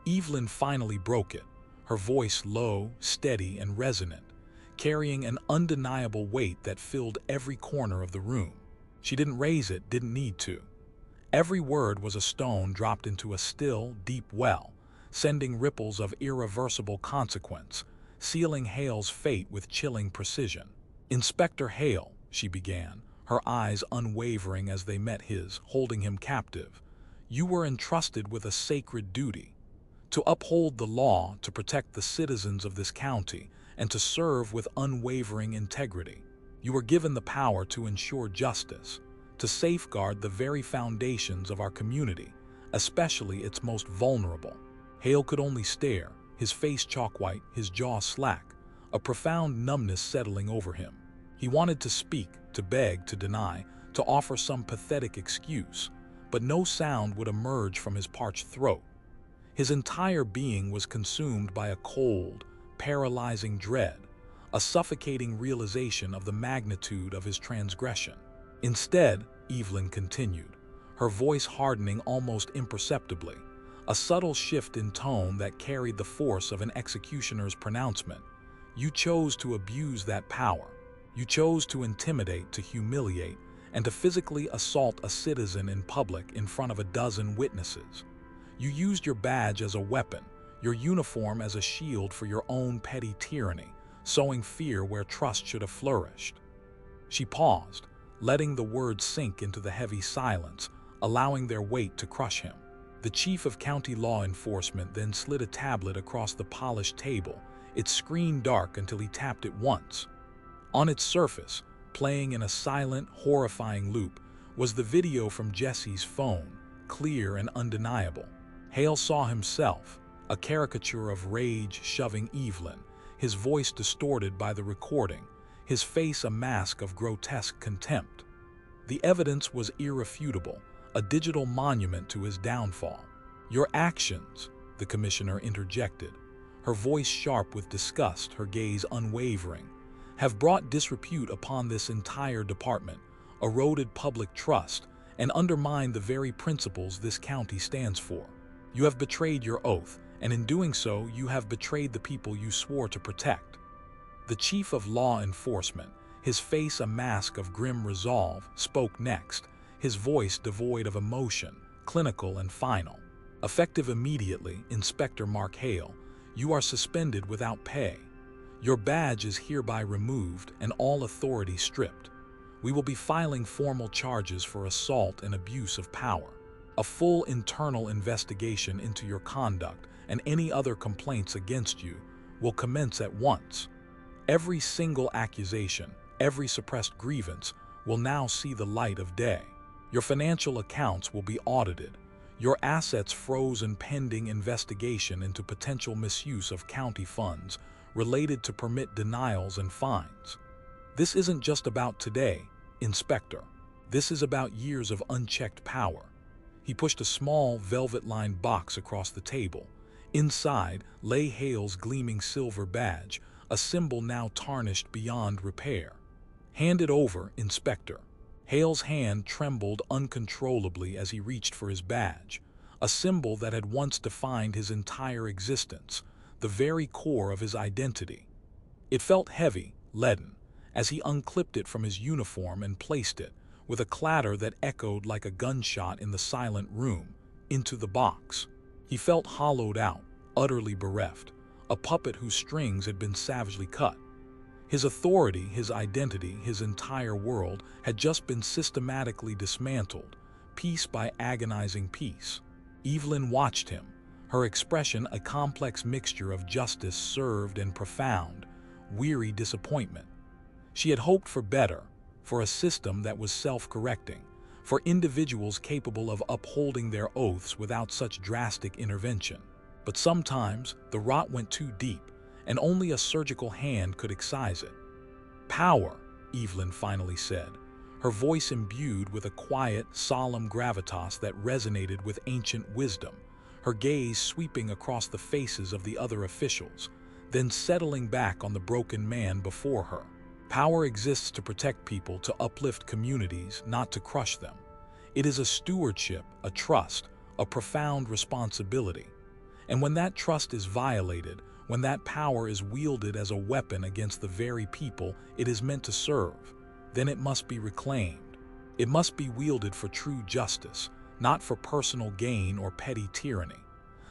Evelyn finally broke it, her voice low, steady, and resonant, carrying an undeniable weight that filled every corner of the room. She didn't raise it, didn't need to. Every word was a stone dropped into a still, deep well, sending ripples of irreversible consequence, sealing Hale's fate with chilling precision. "Inspector Hale," she began, her eyes unwavering as they met his, holding him captive, "you were entrusted with a sacred duty, to uphold the law, to protect the citizens of this county, and to serve with unwavering integrity. You were given the power to ensure justice, to safeguard the very foundations of our community, especially its most vulnerable." Hale could only stare, his face chalk-white, his jaw slack, a profound numbness settling over him. He wanted to speak, to beg, to deny, to offer some pathetic excuse, but no sound would emerge from his parched throat. His entire being was consumed by a cold, paralyzing dread, a suffocating realization of the magnitude of his transgression. "Instead," Evelyn continued, her voice hardening almost imperceptibly, a subtle shift in tone that carried the force of an executioner's pronouncement, You chose to abuse that power. You chose to intimidate, to humiliate, and to physically assault a citizen in public in front of a dozen witnesses. You used your badge as a weapon, your uniform as a shield for your own petty tyranny, sowing fear where trust should have flourished. She paused, letting the words sink into the heavy silence, allowing their weight to crush him. The chief of county law enforcement then slid a tablet across the polished table, its screen dark until he tapped it once. On its surface, playing in a silent, horrifying loop, was the video from Jesse's phone, clear and undeniable. Hale saw himself, a caricature of rage shoving Evelyn, his voice distorted by the recording, his face a mask of grotesque contempt. The evidence was irrefutable, a digital monument to his downfall. "Your actions," the commissioner interjected, her voice sharp with disgust, her gaze unwavering, "have brought disrepute upon this entire department, eroded public trust, and undermined the very principles this county stands for. You have betrayed your oath, and in doing so, you have betrayed the people you swore to protect." The chief of law enforcement, his face a mask of grim resolve, spoke next, his voice devoid of emotion, clinical and final. "Effective immediately, Inspector Mark Hale, you are suspended without pay. Your badge is hereby removed and all authority stripped. We will be filing formal charges for assault and abuse of power. A full internal investigation into your conduct and any other complaints against you will commence at once. Every single accusation, every suppressed grievance will now see the light of day. Your financial accounts will be audited, your assets frozen pending investigation into potential misuse of county funds related to permit denials and fines. This isn't just about today, Inspector. This is about years of unchecked power." He pushed a small, velvet-lined box across the table. Inside lay Hale's gleaming silver badge, a symbol now tarnished beyond repair. "Hand it over, Inspector." Hale's hand trembled uncontrollably as he reached for his badge, a symbol that had once defined his entire existence, the very core of his identity. It felt heavy, leaden, as he unclipped it from his uniform and placed it, with a clatter that echoed like a gunshot in the silent room, into the box. He felt hollowed out, utterly bereft, a puppet whose strings had been savagely cut. His authority, his identity, his entire world had just been systematically dismantled, piece by agonizing piece. Evelyn watched him, her expression a complex mixture of justice served and profound, weary disappointment. She had hoped for better, for a system that was self-correcting, for individuals capable of upholding their oaths without such drastic intervention. But sometimes the rot went too deep, and only a surgical hand could excise it. "Power," Evelyn finally said, her voice imbued with a quiet, solemn gravitas that resonated with ancient wisdom, her gaze sweeping across the faces of the other officials, then settling back on the broken man before her. "Power exists to protect people, to uplift communities, not to crush them. It is a stewardship, a trust, a profound responsibility. And when that trust is violated, when that power is wielded as a weapon against the very people it is meant to serve, then it must be reclaimed. It must be wielded for true justice, not for personal gain or petty tyranny.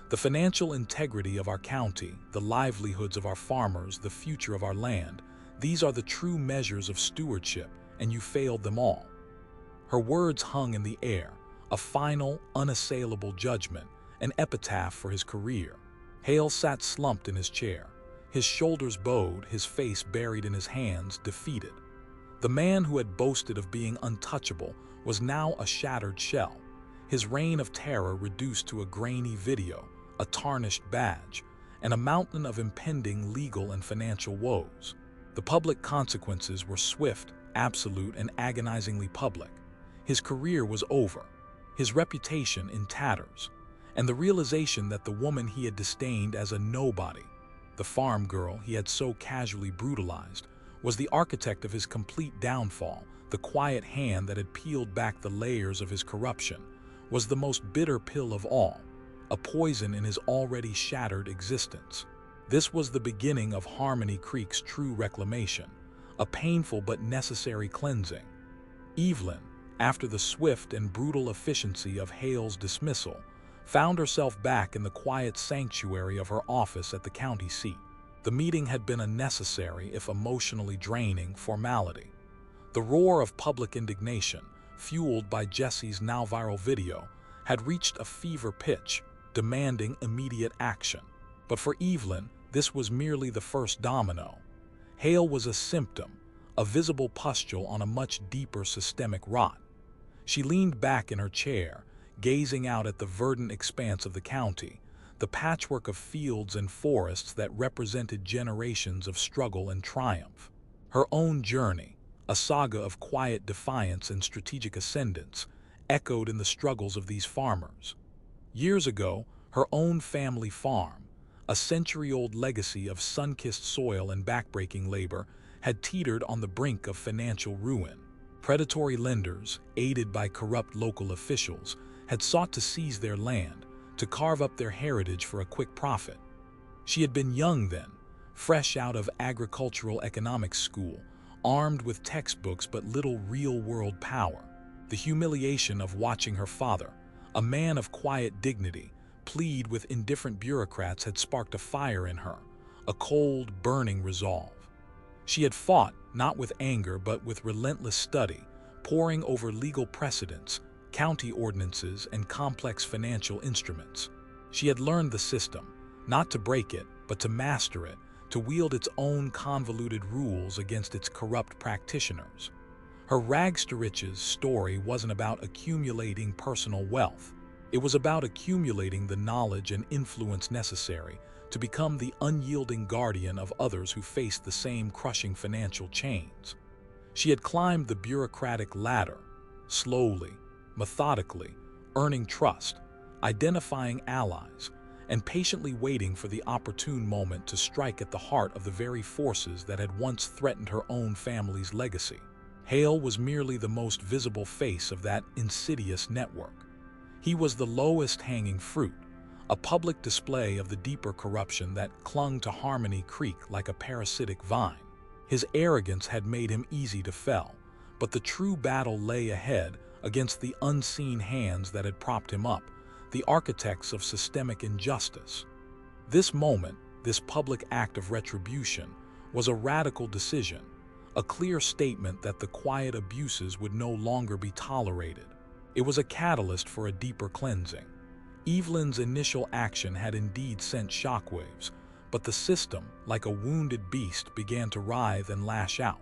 The financial integrity of our county, the livelihoods of our farmers, the future of our land, these are the true measures of stewardship, and you failed them all." Her words hung in the air, a final, unassailable judgment, an epitaph for his career. Hale sat slumped in his chair, his shoulders bowed, his face buried in his hands, defeated. The man who had boasted of being untouchable was now a shattered shell, his reign of terror reduced to a grainy video, a tarnished badge, and a mountain of impending legal and financial woes. The public consequences were swift, absolute, and agonizingly public. His career was over, his reputation in tatters, and the realization that the woman he had disdained as a nobody, the farm girl he had so casually brutalized, was the architect of his complete downfall. The quiet hand that had peeled back the layers of his corruption was the most bitter pill of all, a poison in his already shattered existence. This was the beginning of Harmony Creek's true reclamation, a painful but necessary cleansing. Evelyn, after the swift and brutal efficiency of Hale's dismissal, found herself back in the quiet sanctuary of her office at the county seat. The meeting had been a necessary, if emotionally draining, formality. The roar of public indignation, fueled by Jesse's now viral video, had reached a fever pitch, demanding immediate action. But for Evelyn, this was merely the first domino. Hale was a symptom, a visible pustule on a much deeper systemic rot. She leaned back in her chair, gazing out at the verdant expanse of the county, the patchwork of fields and forests that represented generations of struggle and triumph. Her own journey, a saga of quiet defiance and strategic ascendance, echoed in the struggles of these farmers. Years ago, her own family farm, a century-old legacy of sun-kissed soil and backbreaking labor, had teetered on the brink of financial ruin. Predatory lenders, aided by corrupt local officials, had sought to seize their land, to carve up their heritage for a quick profit. She had been young then, fresh out of agricultural economics school, armed with textbooks but little real-world power. The humiliation of watching her father, a man of quiet dignity, plead with indifferent bureaucrats had sparked a fire in her, a cold, burning resolve. She had fought, not with anger but with relentless study, poring over legal precedents, county ordinances, and complex financial instruments. She had learned the system, not to break it, but to master it, to wield its own convoluted rules against its corrupt practitioners. Her rags-to-riches story wasn't about accumulating personal wealth. It was about accumulating the knowledge and influence necessary to become the unyielding guardian of others who faced the same crushing financial chains. She had climbed the bureaucratic ladder, slowly, methodically, earning trust, identifying allies, and patiently waiting for the opportune moment to strike at the heart of the very forces that had once threatened her own family's legacy. Hale was merely the most visible face of that insidious network. He was the lowest hanging fruit, a public display of the deeper corruption that clung to Harmony Creek like a parasitic vine. His arrogance had made him easy to fell, but the true battle lay ahead against the unseen hands that had propped him up, the architects of systemic injustice. This moment, this public act of retribution, was a radical decision, a clear statement that the quiet abuses would no longer be tolerated. It was a catalyst for a deeper cleansing. Evelyn's initial action had indeed sent shockwaves, but the system, like a wounded beast, began to writhe and lash out.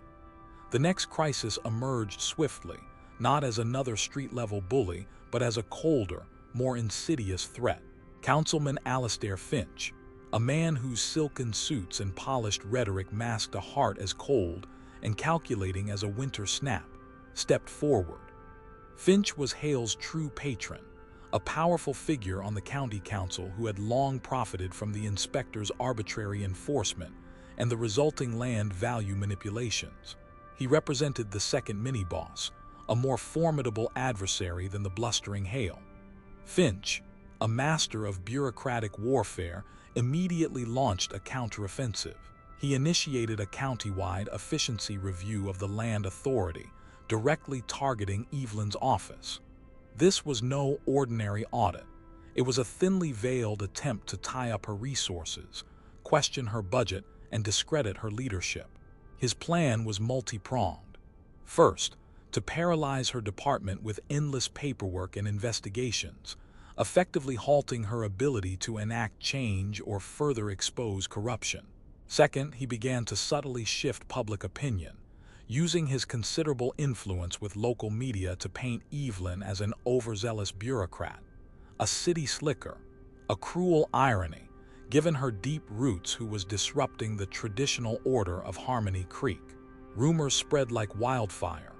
The next crisis emerged swiftly, not as another street-level bully, but as a colder, more insidious threat. Councilman Alastair Finch, a man whose silken suits and polished rhetoric masked a heart as cold and calculating as a winter snap, stepped forward. Finch was Hale's true patron, a powerful figure on the county council who had long profited from the inspector's arbitrary enforcement and the resulting land value manipulations. He represented the second mini-boss, a more formidable adversary than the blustering Hale. Finch, a master of bureaucratic warfare, immediately launched a counteroffensive. He initiated a county-wide efficiency review of the land authority, directly targeting Evelyn's office. This was no ordinary audit. It was a thinly veiled attempt to tie up her resources, question her budget, and discredit her leadership. His plan was multi-pronged. First, to paralyze her department with endless paperwork and investigations, effectively halting her ability to enact change or further expose corruption. Second, he began to subtly shift public opinion, using his considerable influence with local media to paint Evelyn as an overzealous bureaucrat, a city slicker, a cruel irony, given her deep roots who was disrupting the traditional order of Harmony Creek. Rumors spread like wildfire.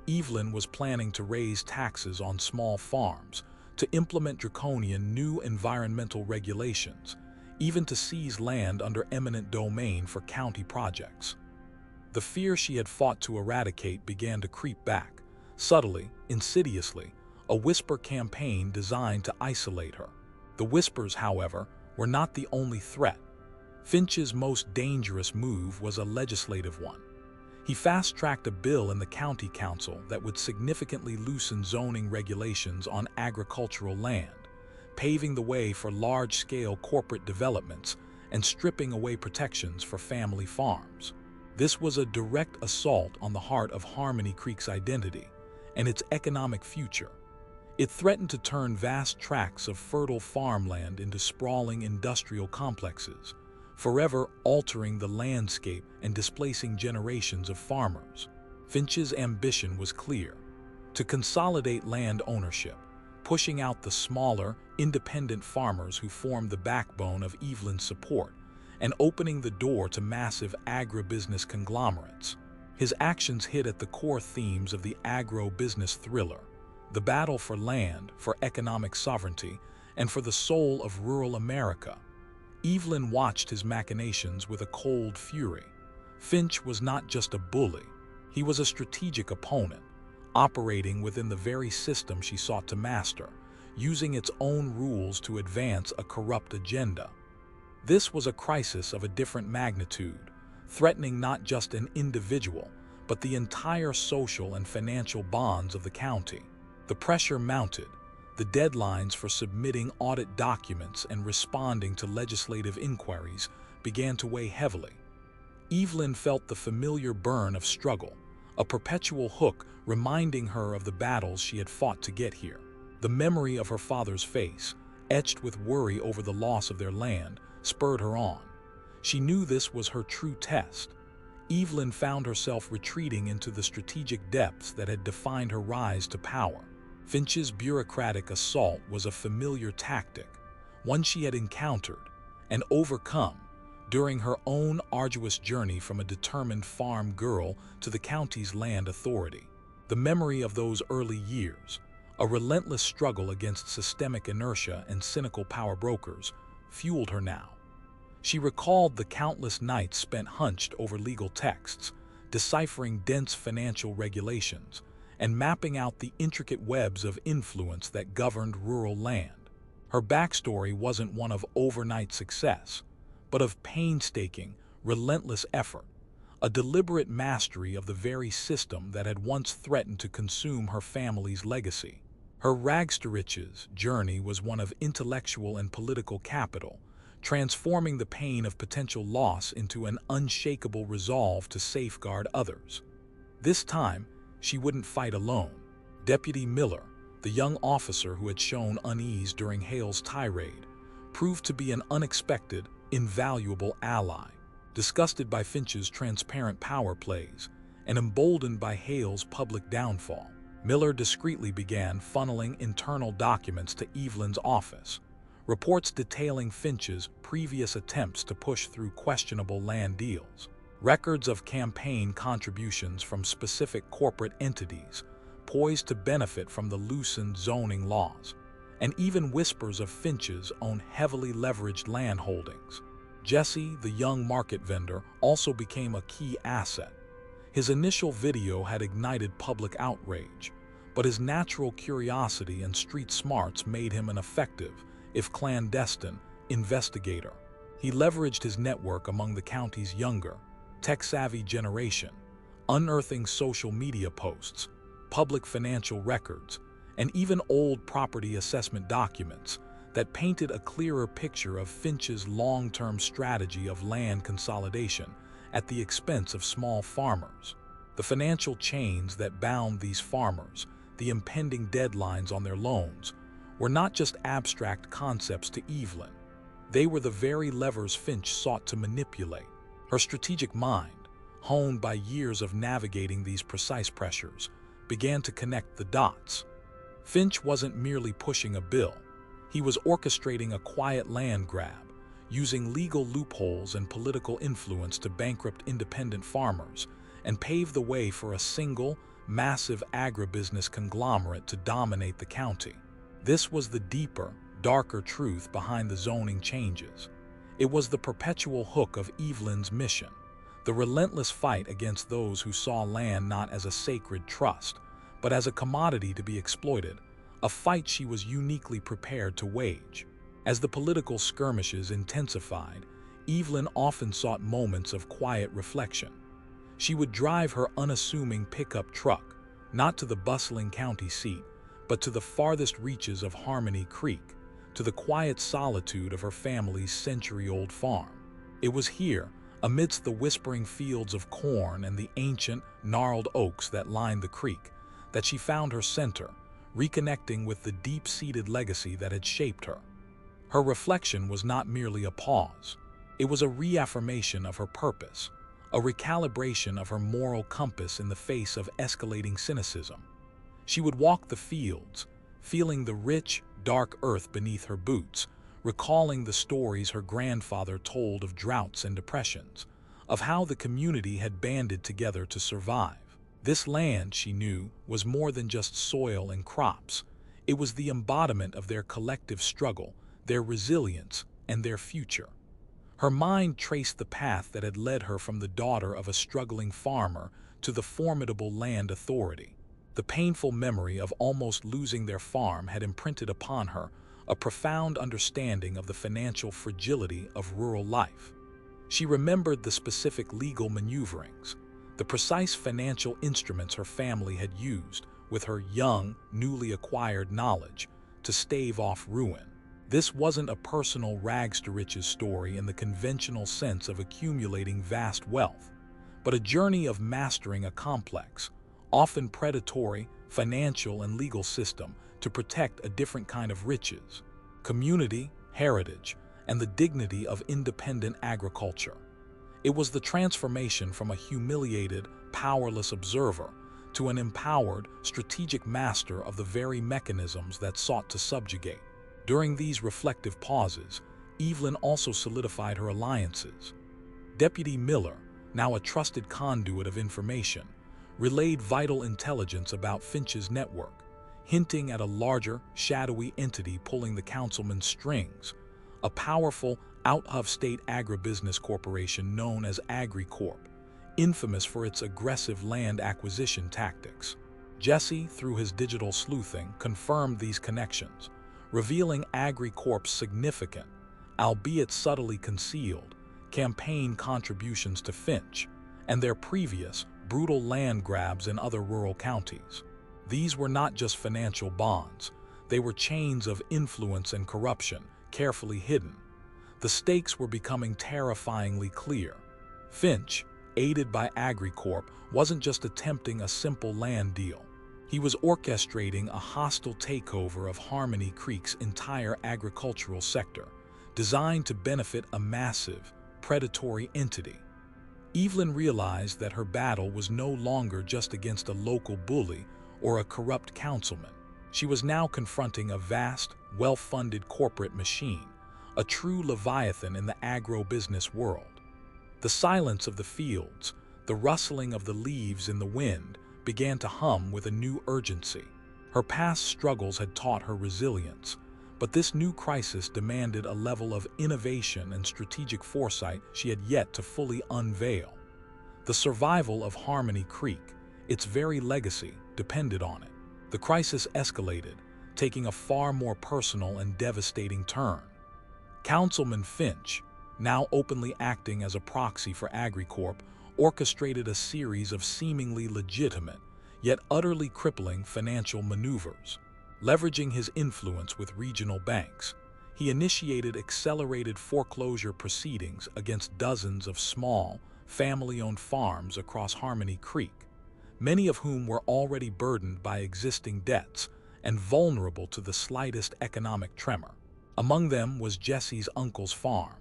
Evelyn was planning to raise taxes on small farms, to implement draconian new environmental regulations, even to seize land under eminent domain for county projects. The fear she had fought to eradicate began to creep back, subtly, insidiously, a whisper campaign designed to isolate her. The whispers, however, were not the only threat. Finch's most dangerous move was a legislative one. He fast-tracked a bill in the county council that would significantly loosen zoning regulations on agricultural land, paving the way for large-scale corporate developments and stripping away protections for family farms. This was a direct assault on the heart of Harmony Creek's identity and its economic future. It threatened to turn vast tracts of fertile farmland into sprawling industrial complexes, forever altering the landscape and displacing generations of farmers. Finch's ambition was clear: to consolidate land ownership, pushing out the smaller, independent farmers who formed the backbone of Evelyn's support, and opening the door to massive agribusiness conglomerates. His actions hit at the core themes of the agro-business thriller: the battle for land, for economic sovereignty, and for the soul of rural America. Evelyn watched his machinations with a cold fury. Finch was not just a bully, he was a strategic opponent, operating within the very system she sought to master, using its own rules to advance a corrupt agenda. This was a crisis of a different magnitude, threatening not just an individual, but the entire social and financial bonds of the county. The pressure mounted. The deadlines for submitting audit documents and responding to legislative inquiries began to weigh heavily. Evelyn felt the familiar burn of struggle, a perpetual hook reminding her of the battles she had fought to get here. The memory of her father's face, etched with worry over the loss of their land, spurred her on. She knew this was her true test. Evelyn found herself retreating into the strategic depths that had defined her rise to power. Finch's bureaucratic assault was a familiar tactic, one she had encountered and overcome during her own arduous journey from a determined farm girl to the county's land authority. The memory of those early years, a relentless struggle against systemic inertia and cynical power brokers, fueled her now. She recalled the countless nights spent hunched over legal texts, deciphering dense financial regulations, and mapping out the intricate webs of influence that governed rural land. Her backstory wasn't one of overnight success, but of painstaking, relentless effort, a deliberate mastery of the very system that had once threatened to consume her family's legacy. Her rags-to-riches journey was one of intellectual and political capital, transforming the pain of potential loss into an unshakable resolve to safeguard others. This time, she wouldn't fight alone. Deputy Miller, the young officer who had shown unease during Hale's tirade, proved to be an unexpected, invaluable ally. Disgusted by Finch's transparent power plays and emboldened by Hale's public downfall, Miller discreetly began funneling internal documents to Evelyn's office, reports detailing Finch's previous attempts to push through questionable land deals, records of campaign contributions from specific corporate entities poised to benefit from the loosened zoning laws, and even whispers of Finch's own heavily leveraged land holdings. Jesse, the young market vendor, also became a key asset. His initial video had ignited public outrage, but his natural curiosity and street smarts made him an effective, if clandestine, investigator. He leveraged his network among the county's younger, tech-savvy generation, unearthing social media posts, public financial records, and even old property assessment documents that painted a clearer picture of Finch's long-term strategy of land consolidation at the expense of small farmers. The financial chains that bound these farmers, the impending deadlines on their loans, were not just abstract concepts to Evelyn. They were the very levers Finch sought to manipulate. Her strategic mind, honed by years of navigating these precise pressures, began to connect the dots. Finch wasn't merely pushing a bill. He was orchestrating a quiet land grab, using legal loopholes and political influence to bankrupt independent farmers and pave the way for a single, massive agribusiness conglomerate to dominate the county. This was the deeper, darker truth behind the zoning changes. It was the perpetual hook of Evelyn's mission, the relentless fight against those who saw land not as a sacred trust, but as a commodity to be exploited, a fight she was uniquely prepared to wage. As the political skirmishes intensified, Evelyn often sought moments of quiet reflection. She would drive her unassuming pickup truck, not to the bustling county seat, but to the farthest reaches of Harmony Creek, to the quiet solitude of her family's century-old farm. It was here, amidst the whispering fields of corn and the ancient, gnarled oaks that lined the creek, that she found her center, reconnecting with the deep-seated legacy that had shaped her. Her reflection was not merely a pause. It was a reaffirmation of her purpose, a recalibration of her moral compass in the face of escalating cynicism. She would walk the fields, feeling the rich, dark earth beneath her boots, recalling the stories her grandfather told of droughts and depressions, of how the community had banded together to survive. This land, she knew, was more than just soil and crops. It was the embodiment of their collective struggle, their resilience, and their future. Her mind traced the path that had led her from the daughter of a struggling farmer to the formidable land authority. The painful memory of almost losing their farm had imprinted upon her a profound understanding of the financial fragility of rural life. She remembered the specific legal maneuverings, the precise financial instruments her family had used with her young, newly acquired knowledge to stave off ruin. This wasn't a personal rags-to-riches story in the conventional sense of accumulating vast wealth, but a journey of mastering a complex, often predatory, financial and legal system to protect a different kind of riches: community, heritage, and the dignity of independent agriculture. It was the transformation from a humiliated, powerless observer to an empowered, strategic master of the very mechanisms that sought to subjugate. During these reflective pauses, Evelyn also solidified her alliances. Deputy Miller, now a trusted conduit of information, relayed vital intelligence about Finch's network, hinting at a larger, shadowy entity pulling the councilman's strings, a powerful, out-of-state agribusiness corporation known as AgriCorp, infamous for its aggressive land acquisition tactics. Jesse, through his digital sleuthing, confirmed these connections, revealing AgriCorp's significant, albeit subtly concealed, campaign contributions to Finch and their previous, brutal land grabs in other rural counties. These were not just financial bonds, they were chains of influence and corruption, carefully hidden. The stakes were becoming terrifyingly clear. Finch, aided by AgriCorp, wasn't just attempting a simple land deal. He was orchestrating a hostile takeover of Harmony Creek's entire agricultural sector, designed to benefit a massive, predatory entity. Evelyn realized that her battle was no longer just against a local bully or a corrupt councilman. She was now confronting a vast, well-funded corporate machine, a true leviathan in the agro-business world. The silence of the fields, the rustling of the leaves in the wind, began to hum with a new urgency. Her past struggles had taught her resilience, but this new crisis demanded a level of innovation and strategic foresight she had yet to fully unveil. The survival of Harmony Creek, its very legacy, depended on it. The crisis escalated, taking a far more personal and devastating turn. Councilman Finch, now openly acting as a proxy for AgriCorp, orchestrated a series of seemingly legitimate, yet utterly crippling financial maneuvers. Leveraging his influence with regional banks, he initiated accelerated foreclosure proceedings against dozens of small, family-owned farms across Harmony Creek, many of whom were already burdened by existing debts and vulnerable to the slightest economic tremor. Among them was Jesse's uncle's farm,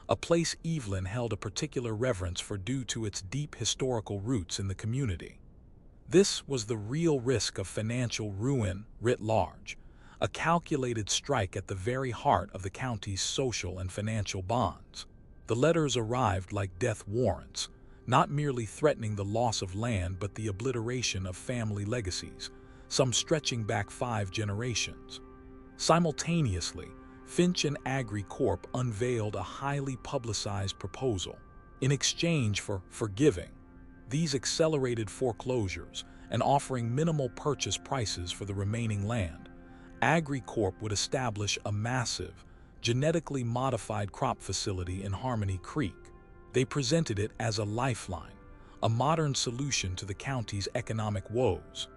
a place Evelyn held a particular reverence for due to its deep historical roots in the community. This was the real risk of financial ruin writ large, a calculated strike at the very heart of the county's social and financial bonds. The letters arrived like death warrants, not merely threatening the loss of land but the obliteration of family legacies, some stretching back 5 generations. Simultaneously, Finch and AgriCorp unveiled a highly publicized proposal. In exchange for forgiving these accelerated foreclosures and offering minimal purchase prices for the remaining land, AgriCorp would establish a massive, genetically modified crop facility in Harmony Creek. They presented it as a lifeline, a modern solution to the county's economic woes.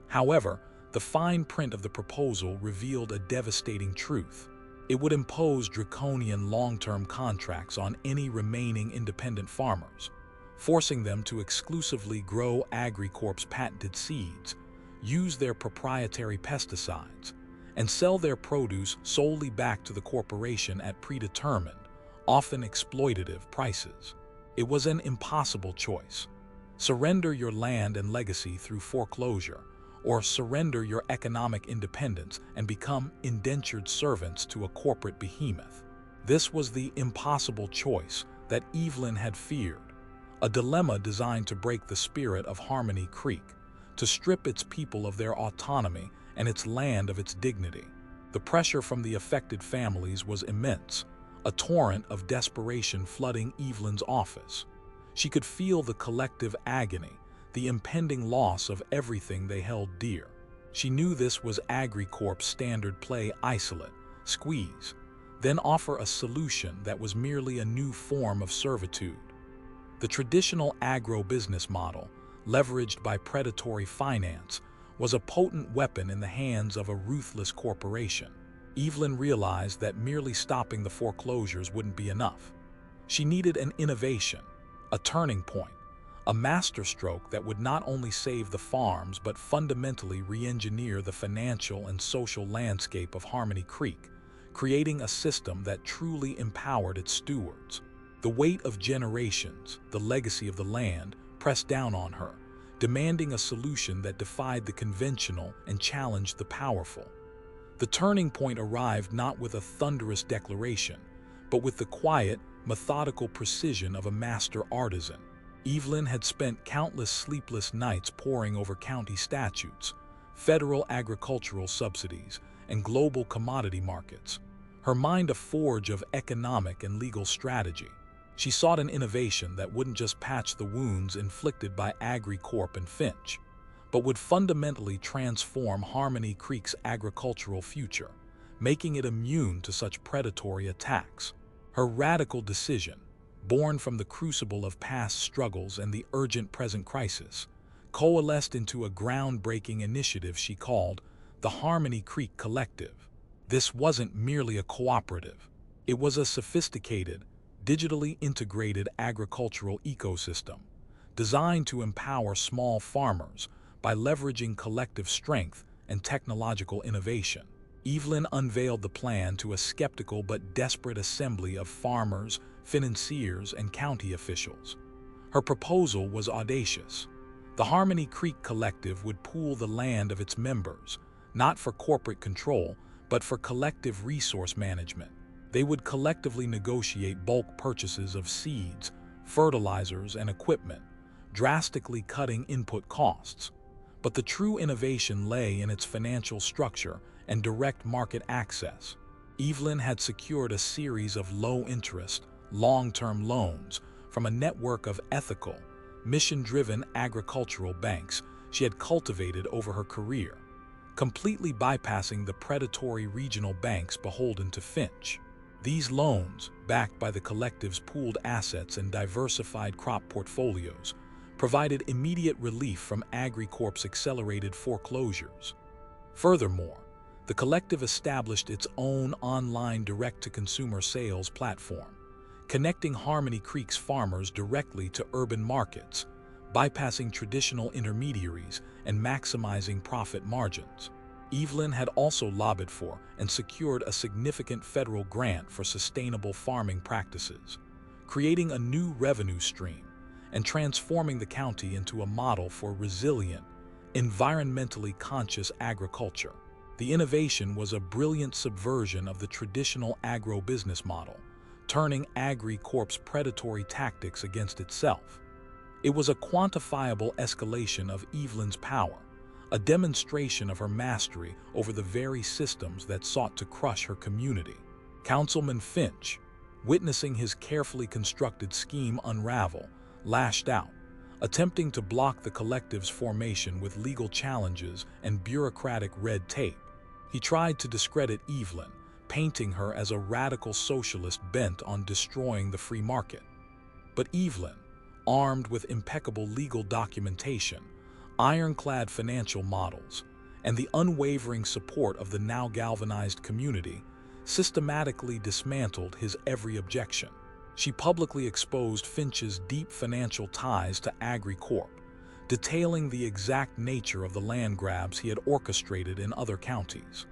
However, the fine print of the proposal revealed a devastating truth. It would impose draconian long-term contracts on any remaining independent farmers, forcing them to exclusively grow AgriCorp's patented seeds, use their proprietary pesticides, and sell their produce solely back to the corporation at predetermined, often exploitative prices. It was an impossible choice. Surrender your land and legacy through foreclosure, or surrender your economic independence and become indentured servants to a corporate behemoth. This was the impossible choice that Evelyn had feared, a dilemma designed to break the spirit of Harmony Creek, to strip its people of their autonomy and its land of its dignity. The pressure from the affected families was immense, a torrent of desperation flooding Evelyn's office. She could feel the collective agony, the impending loss of everything they held dear. She knew this was AgriCorp's standard play: isolate, squeeze, then offer a solution that was merely a new form of servitude. The traditional agro-business model, leveraged by predatory finance, was a potent weapon in the hands of a ruthless corporation. Evelyn realized that merely stopping the foreclosures wouldn't be enough. She needed an innovation, a turning point, a masterstroke that would not only save the farms but fundamentally re-engineer the financial and social landscape of Harmony Creek, creating a system that truly empowered its stewards. The weight of generations, the legacy of the land, pressed down on her, demanding a solution that defied the conventional and challenged the powerful. The turning point arrived not with a thunderous declaration, but with the quiet, methodical precision of a master artisan. Evelyn had spent countless sleepless nights poring over county statutes, federal agricultural subsidies, and global commodity markets, her mind a forge of economic and legal strategy. She sought an innovation that wouldn't just patch the wounds inflicted by AgriCorp and Finch, but would fundamentally transform Harmony Creek's agricultural future, making it immune to such predatory attacks. Her radical decision, born from the crucible of past struggles and the urgent present crisis, coalesced into a groundbreaking initiative she called the Harmony Creek Collective. This wasn't merely a cooperative. It was a sophisticated, digitally integrated agricultural ecosystem designed to empower small farmers by leveraging collective strength and technological innovation. Evelyn unveiled the plan to a skeptical but desperate assembly of farmers, financiers, and county officials. Her proposal was audacious. The Harmony Creek Collective would pool the land of its members, not for corporate control, but for collective resource management. They would collectively negotiate bulk purchases of seeds, fertilizers, and equipment, drastically cutting input costs. But the true innovation lay in its financial structure and direct market access. Evelyn had secured a series of low-interest, long-term loans from a network of ethical, mission-driven agricultural banks she had cultivated over her career, completely bypassing the predatory regional banks beholden to Finch. These loans, backed by the collective's pooled assets and diversified crop portfolios, provided immediate relief from AgriCorp's accelerated foreclosures. Furthermore, the collective established its own online direct-to-consumer sales platform, connecting Harmony Creek's farmers directly to urban markets, bypassing traditional intermediaries and maximizing profit margins. Evelyn had also lobbied for and secured a significant federal grant for sustainable farming practices, creating a new revenue stream and transforming the county into a model for resilient, environmentally conscious agriculture. The innovation was a brilliant subversion of the traditional agro-business model, turning AgriCorp's predatory tactics against itself. It was a quantifiable escalation of Evelyn's power, a demonstration of her mastery over the very systems that sought to crush her community. Councilman Finch, witnessing his carefully constructed scheme unravel, lashed out, attempting to block the collective's formation with legal challenges and bureaucratic red tape. He tried to discredit Evelyn, painting her as a radical socialist bent on destroying the free market. But Evelyn, armed with impeccable legal documentation, ironclad financial models, and the unwavering support of the now galvanized community, systematically dismantled his every objection. She publicly exposed Finch's deep financial ties to AgriCorp, detailing the exact nature of the land grabs he had orchestrated in other counties.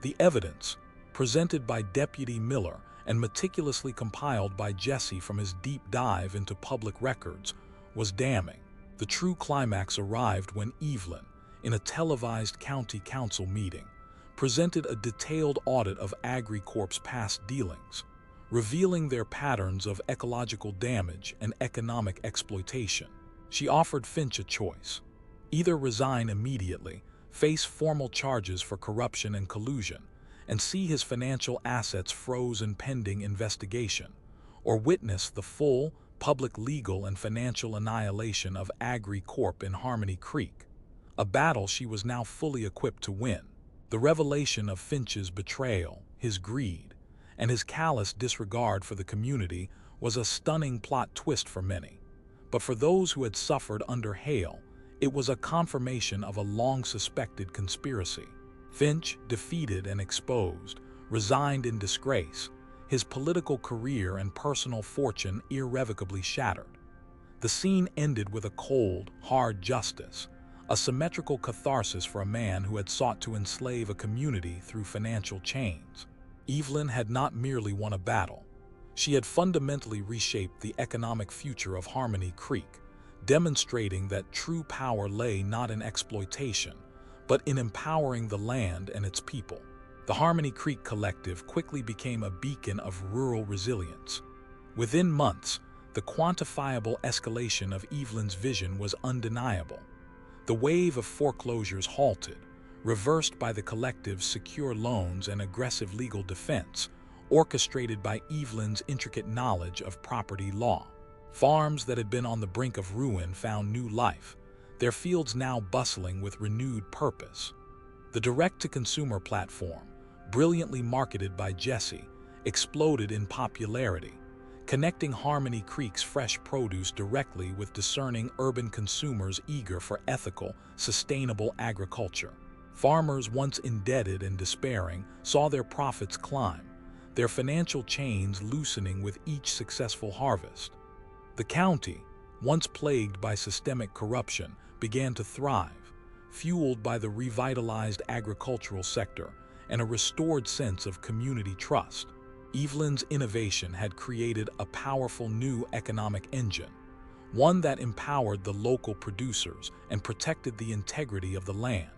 The evidence, presented by Deputy Miller and meticulously compiled by Jesse from his deep dive into public records, was damning. The true climax arrived when Evelyn, in a televised county council meeting, presented a detailed audit of AgriCorp's past dealings, revealing their patterns of ecological damage and economic exploitation. She offered Finch a choice: either resign immediately, face formal charges for corruption and collusion, and see his financial assets frozen pending investigation, or witness the full, public legal and financial annihilation of AgriCorp in Harmony Creek, a battle she was now fully equipped to win. The revelation of Finch's betrayal, his greed, and his callous disregard for the community was a stunning plot twist for many. But for those who had suffered under Hale, it was a confirmation of a long-suspected conspiracy. Finch, defeated and exposed, resigned in disgrace, his political career and personal fortune irrevocably shattered. The scene ended with a cold, hard justice, a symmetrical catharsis for a man who had sought to enslave a community through financial chains. Evelyn had not merely won a battle. She had fundamentally reshaped the economic future of Harmony Creek, demonstrating that true power lay not in exploitation, but in empowering the land and its people. The Harmony Creek Collective quickly became a beacon of rural resilience. Within months, the quantifiable escalation of Evelyn's vision was undeniable. The wave of foreclosures halted, reversed by the collective's secure loans and aggressive legal defense, orchestrated by Evelyn's intricate knowledge of property law. Farms that had been on the brink of ruin found new life, their fields now bustling with renewed purpose. The direct-to-consumer platform, brilliantly marketed by Jesse, exploded in popularity, connecting Harmony Creek's fresh produce directly with discerning urban consumers eager for ethical, sustainable agriculture. Farmers once indebted and despairing saw their profits climb, their financial chains loosening with each successful harvest. The county, once plagued by systemic corruption, began to thrive, fueled by the revitalized agricultural sector and a restored sense of community trust. Evelyn's innovation had created a powerful new economic engine, one that empowered the local producers and protected the integrity of the land,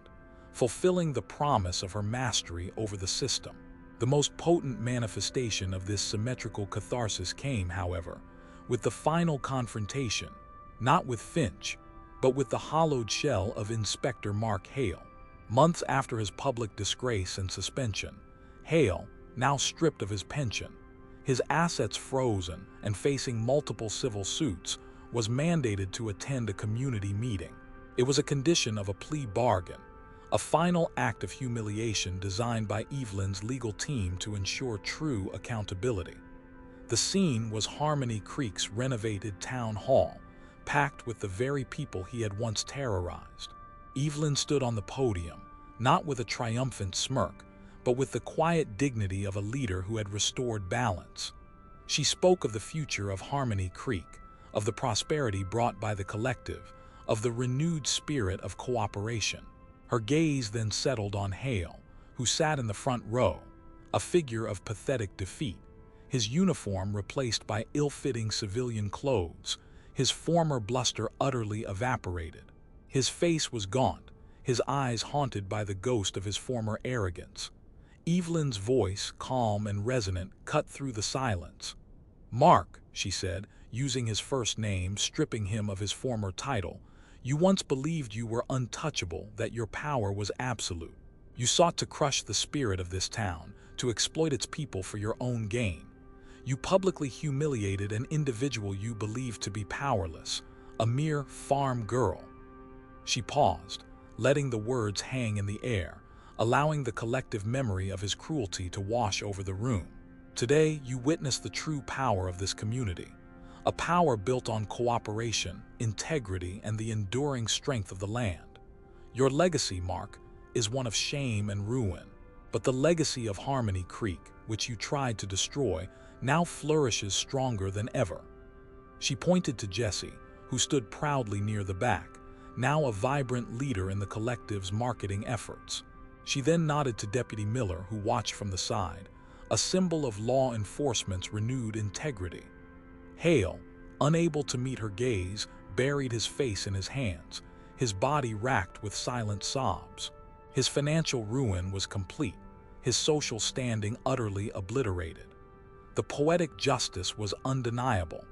fulfilling the promise of her mastery over the system. The most potent manifestation of this symmetrical catharsis came, however, with the final confrontation, not with Finch, but with the hollowed shell of Inspector Mark Hale. Months after his public disgrace and suspension, Hale, now stripped of his pension, his assets frozen and facing multiple civil suits, was mandated to attend a community meeting. It was a condition of a plea bargain, a final act of humiliation designed by Evelyn's legal team to ensure true accountability. The scene was Harmony Creek's renovated town hall, packed with the very people he had once terrorized. Evelyn stood on the podium, not with a triumphant smirk, but with the quiet dignity of a leader who had restored balance. She spoke of the future of Harmony Creek, of the prosperity brought by the collective, of the renewed spirit of cooperation. Her gaze then settled on Hale, who sat in the front row, a figure of pathetic defeat, his uniform replaced by ill-fitting civilian clothes, his former bluster utterly evaporated. His face was gaunt, his eyes haunted by the ghost of his former arrogance. Evelyn's voice, calm and resonant, cut through the silence. "Mark," she said, using his first name, stripping him of his former title, "you once believed you were untouchable, that your power was absolute. You sought to crush the spirit of this town, to exploit its people for your own gain. You publicly humiliated an individual you believed to be powerless, a mere farm girl." She paused, letting the words hang in the air, allowing the collective memory of his cruelty to wash over the room. Today, you witness the true power of this community, a power built on cooperation, integrity, and the enduring strength of the land. Your legacy, Mark, is one of shame and ruin, but the legacy of Harmony Creek, which you tried to destroy, now flourishes stronger than ever. She pointed to Jesse, who stood proudly near the back, now a vibrant leader in the collective's marketing efforts. She then nodded to Deputy Miller, who watched from the side, a symbol of law enforcement's renewed integrity. Hale, unable to meet her gaze, buried his face in his hands, his body racked with silent sobs. His financial ruin was complete, his social standing utterly obliterated. The poetic justice was undeniable.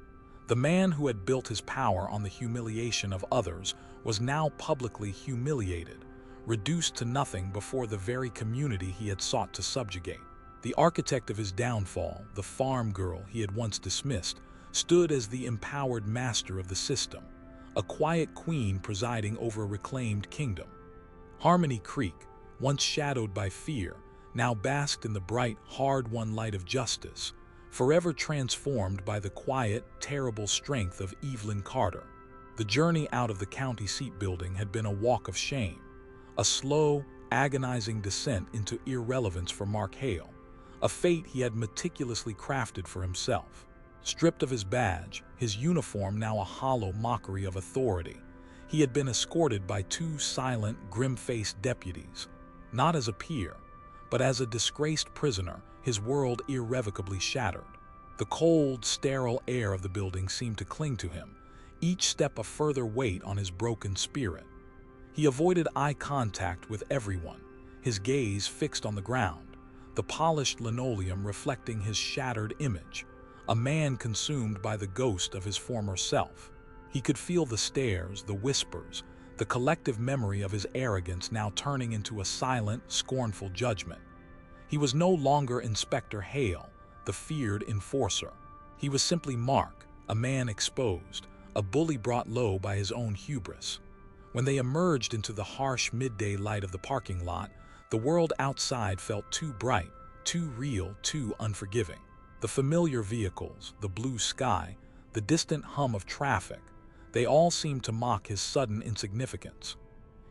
The man who had built his power on the humiliation of others was now publicly humiliated, reduced to nothing before the very community he had sought to subjugate. The architect of his downfall, the farm girl he had once dismissed, stood as the empowered master of the system, a quiet queen presiding over a reclaimed kingdom. Harmony Creek, once shadowed by fear, now basked in the bright, hard-won light of justice, forever transformed by the quiet, terrible strength of Evelyn Carter. The journey out of the county seat building had been a walk of shame, a slow, agonizing descent into irrelevance for Mark Hale, a fate he had meticulously crafted for himself. Stripped of his badge, his uniform now a hollow mockery of authority, he had been escorted by two silent, grim-faced deputies, not as a peer, but as a disgraced prisoner, his world irrevocably shattered. The cold, sterile air of the building seemed to cling to him, each step a further weight on his broken spirit. He avoided eye contact with everyone, his gaze fixed on the ground, the polished linoleum reflecting his shattered image, a man consumed by the ghost of his former self. He could feel the stares, the whispers, the collective memory of his arrogance now turning into a silent, scornful judgment. He was no longer Inspector Hale, the feared enforcer. He was simply Mark, a man exposed, a bully brought low by his own hubris. When they emerged into the harsh midday light of the parking lot, the world outside felt too bright, too real, too unforgiving. The familiar vehicles, the blue sky, the distant hum of traffic, they all seemed to mock his sudden insignificance.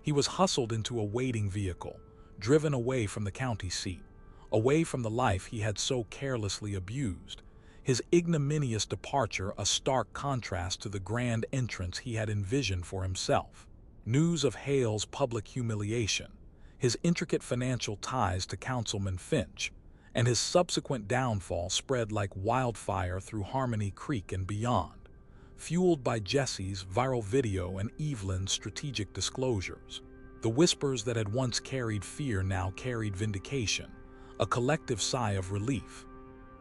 He was hustled into a waiting vehicle, driven away from the county seat, away from the life he had so carelessly abused, his ignominious departure a stark contrast to the grand entrance he had envisioned for himself. News of Hale's public humiliation, his intricate financial ties to Councilman Finch, and his subsequent downfall spread like wildfire through Harmony Creek and beyond, fueled by Jesse's viral video and Evelyn's strategic disclosures. The whispers that had once carried fear now carried vindication, a collective sigh of relief.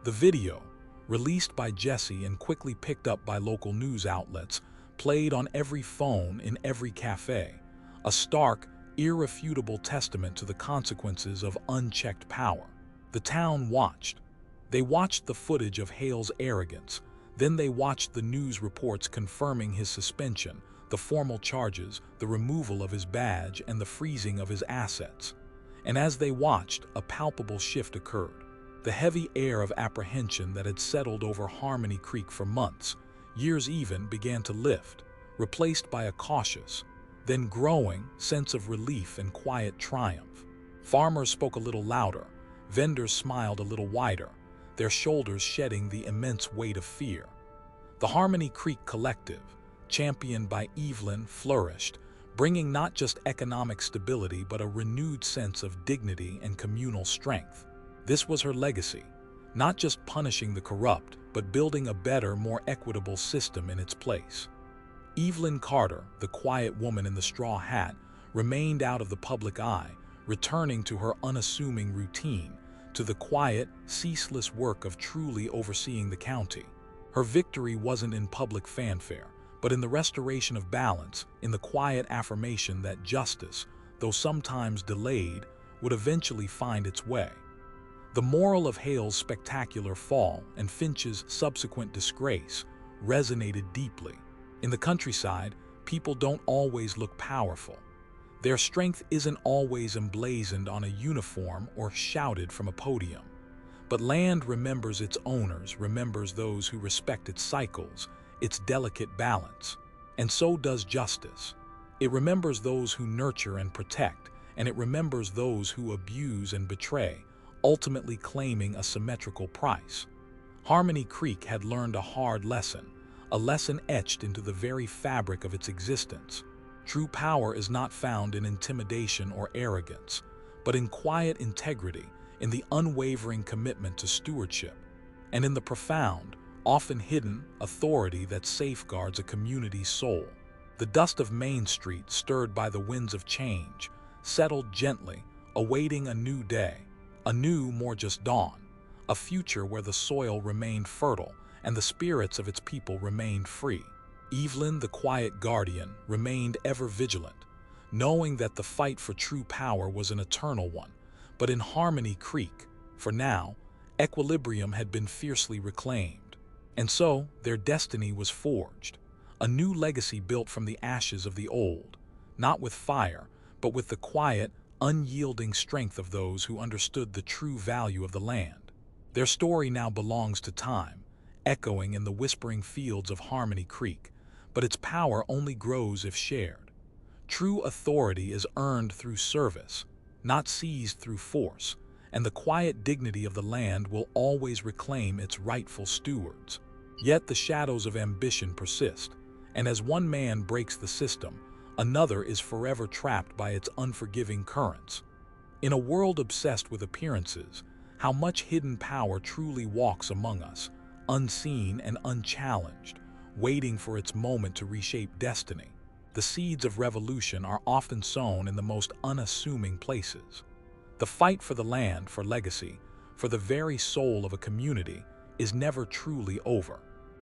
The video, released by Jesse and quickly picked up by local news outlets, played on every phone in every cafe, a stark, irrefutable testament to the consequences of unchecked power. The town watched. They watched the footage of Hale's arrogance, then they watched the news reports confirming his suspension, the formal charges, the removal of his badge, and the freezing of his assets. And as they watched, a palpable shift occurred. The heavy air of apprehension that had settled over Harmony Creek for months, years even, began to lift, replaced by a cautious, then growing, sense of relief and quiet triumph. Farmers spoke a little louder, vendors smiled a little wider, their shoulders shedding the immense weight of fear. The Harmony Creek Collective, championed by Evelyn, flourished, bringing not just economic stability but a renewed sense of dignity and communal strength. This was her legacy, not just punishing the corrupt, but building a better, more equitable system in its place. Evelyn Carter, the quiet woman in the straw hat, remained out of the public eye, returning to her unassuming routine, to the quiet, ceaseless work of truly overseeing the county. Her victory wasn't in public fanfare, but in the restoration of balance, in the quiet affirmation that justice, though sometimes delayed, would eventually find its way. The moral of Hale's spectacular fall and Finch's subsequent disgrace resonated deeply. In the countryside, people don't always look powerful. Their strength isn't always emblazoned on a uniform or shouted from a podium. But land remembers its owners, remembers those who respect its cycles, its delicate balance. And so does justice. It remembers those who nurture and protect, and it remembers those who abuse and betray, ultimately claiming a symmetrical price. Harmony Creek had learned a hard lesson, a lesson etched into the very fabric of its existence. True power is not found in intimidation or arrogance, but in quiet integrity, in the unwavering commitment to stewardship, and in the profound, often hidden, authority that safeguards a community's soul. The dust of Main Street, stirred by the winds of change, settled gently, awaiting a new day, a new, more just dawn, a future where the soil remained fertile and the spirits of its people remained free. Evelyn, the quiet guardian, remained ever vigilant, knowing that the fight for true power was an eternal one. But in Harmony Creek, for now, equilibrium had been fiercely reclaimed. And so, their destiny was forged, a new legacy built from the ashes of the old, not with fire, but with the quiet, unyielding strength of those who understood the true value of the land. Their story now belongs to time, echoing in the whispering fields of Harmony Creek, but its power only grows if shared. True authority is earned through service, not seized through force, and the quiet dignity of the land will always reclaim its rightful stewards. Yet the shadows of ambition persist, and as one man breaks the system, another is forever trapped by its unforgiving currents. In a world obsessed with appearances, how much hidden power truly walks among us, unseen and unchallenged, waiting for its moment to reshape destiny. The seeds of revolution are often sown in the most unassuming places. The fight for the land, for legacy, for the very soul of a community, is never truly over.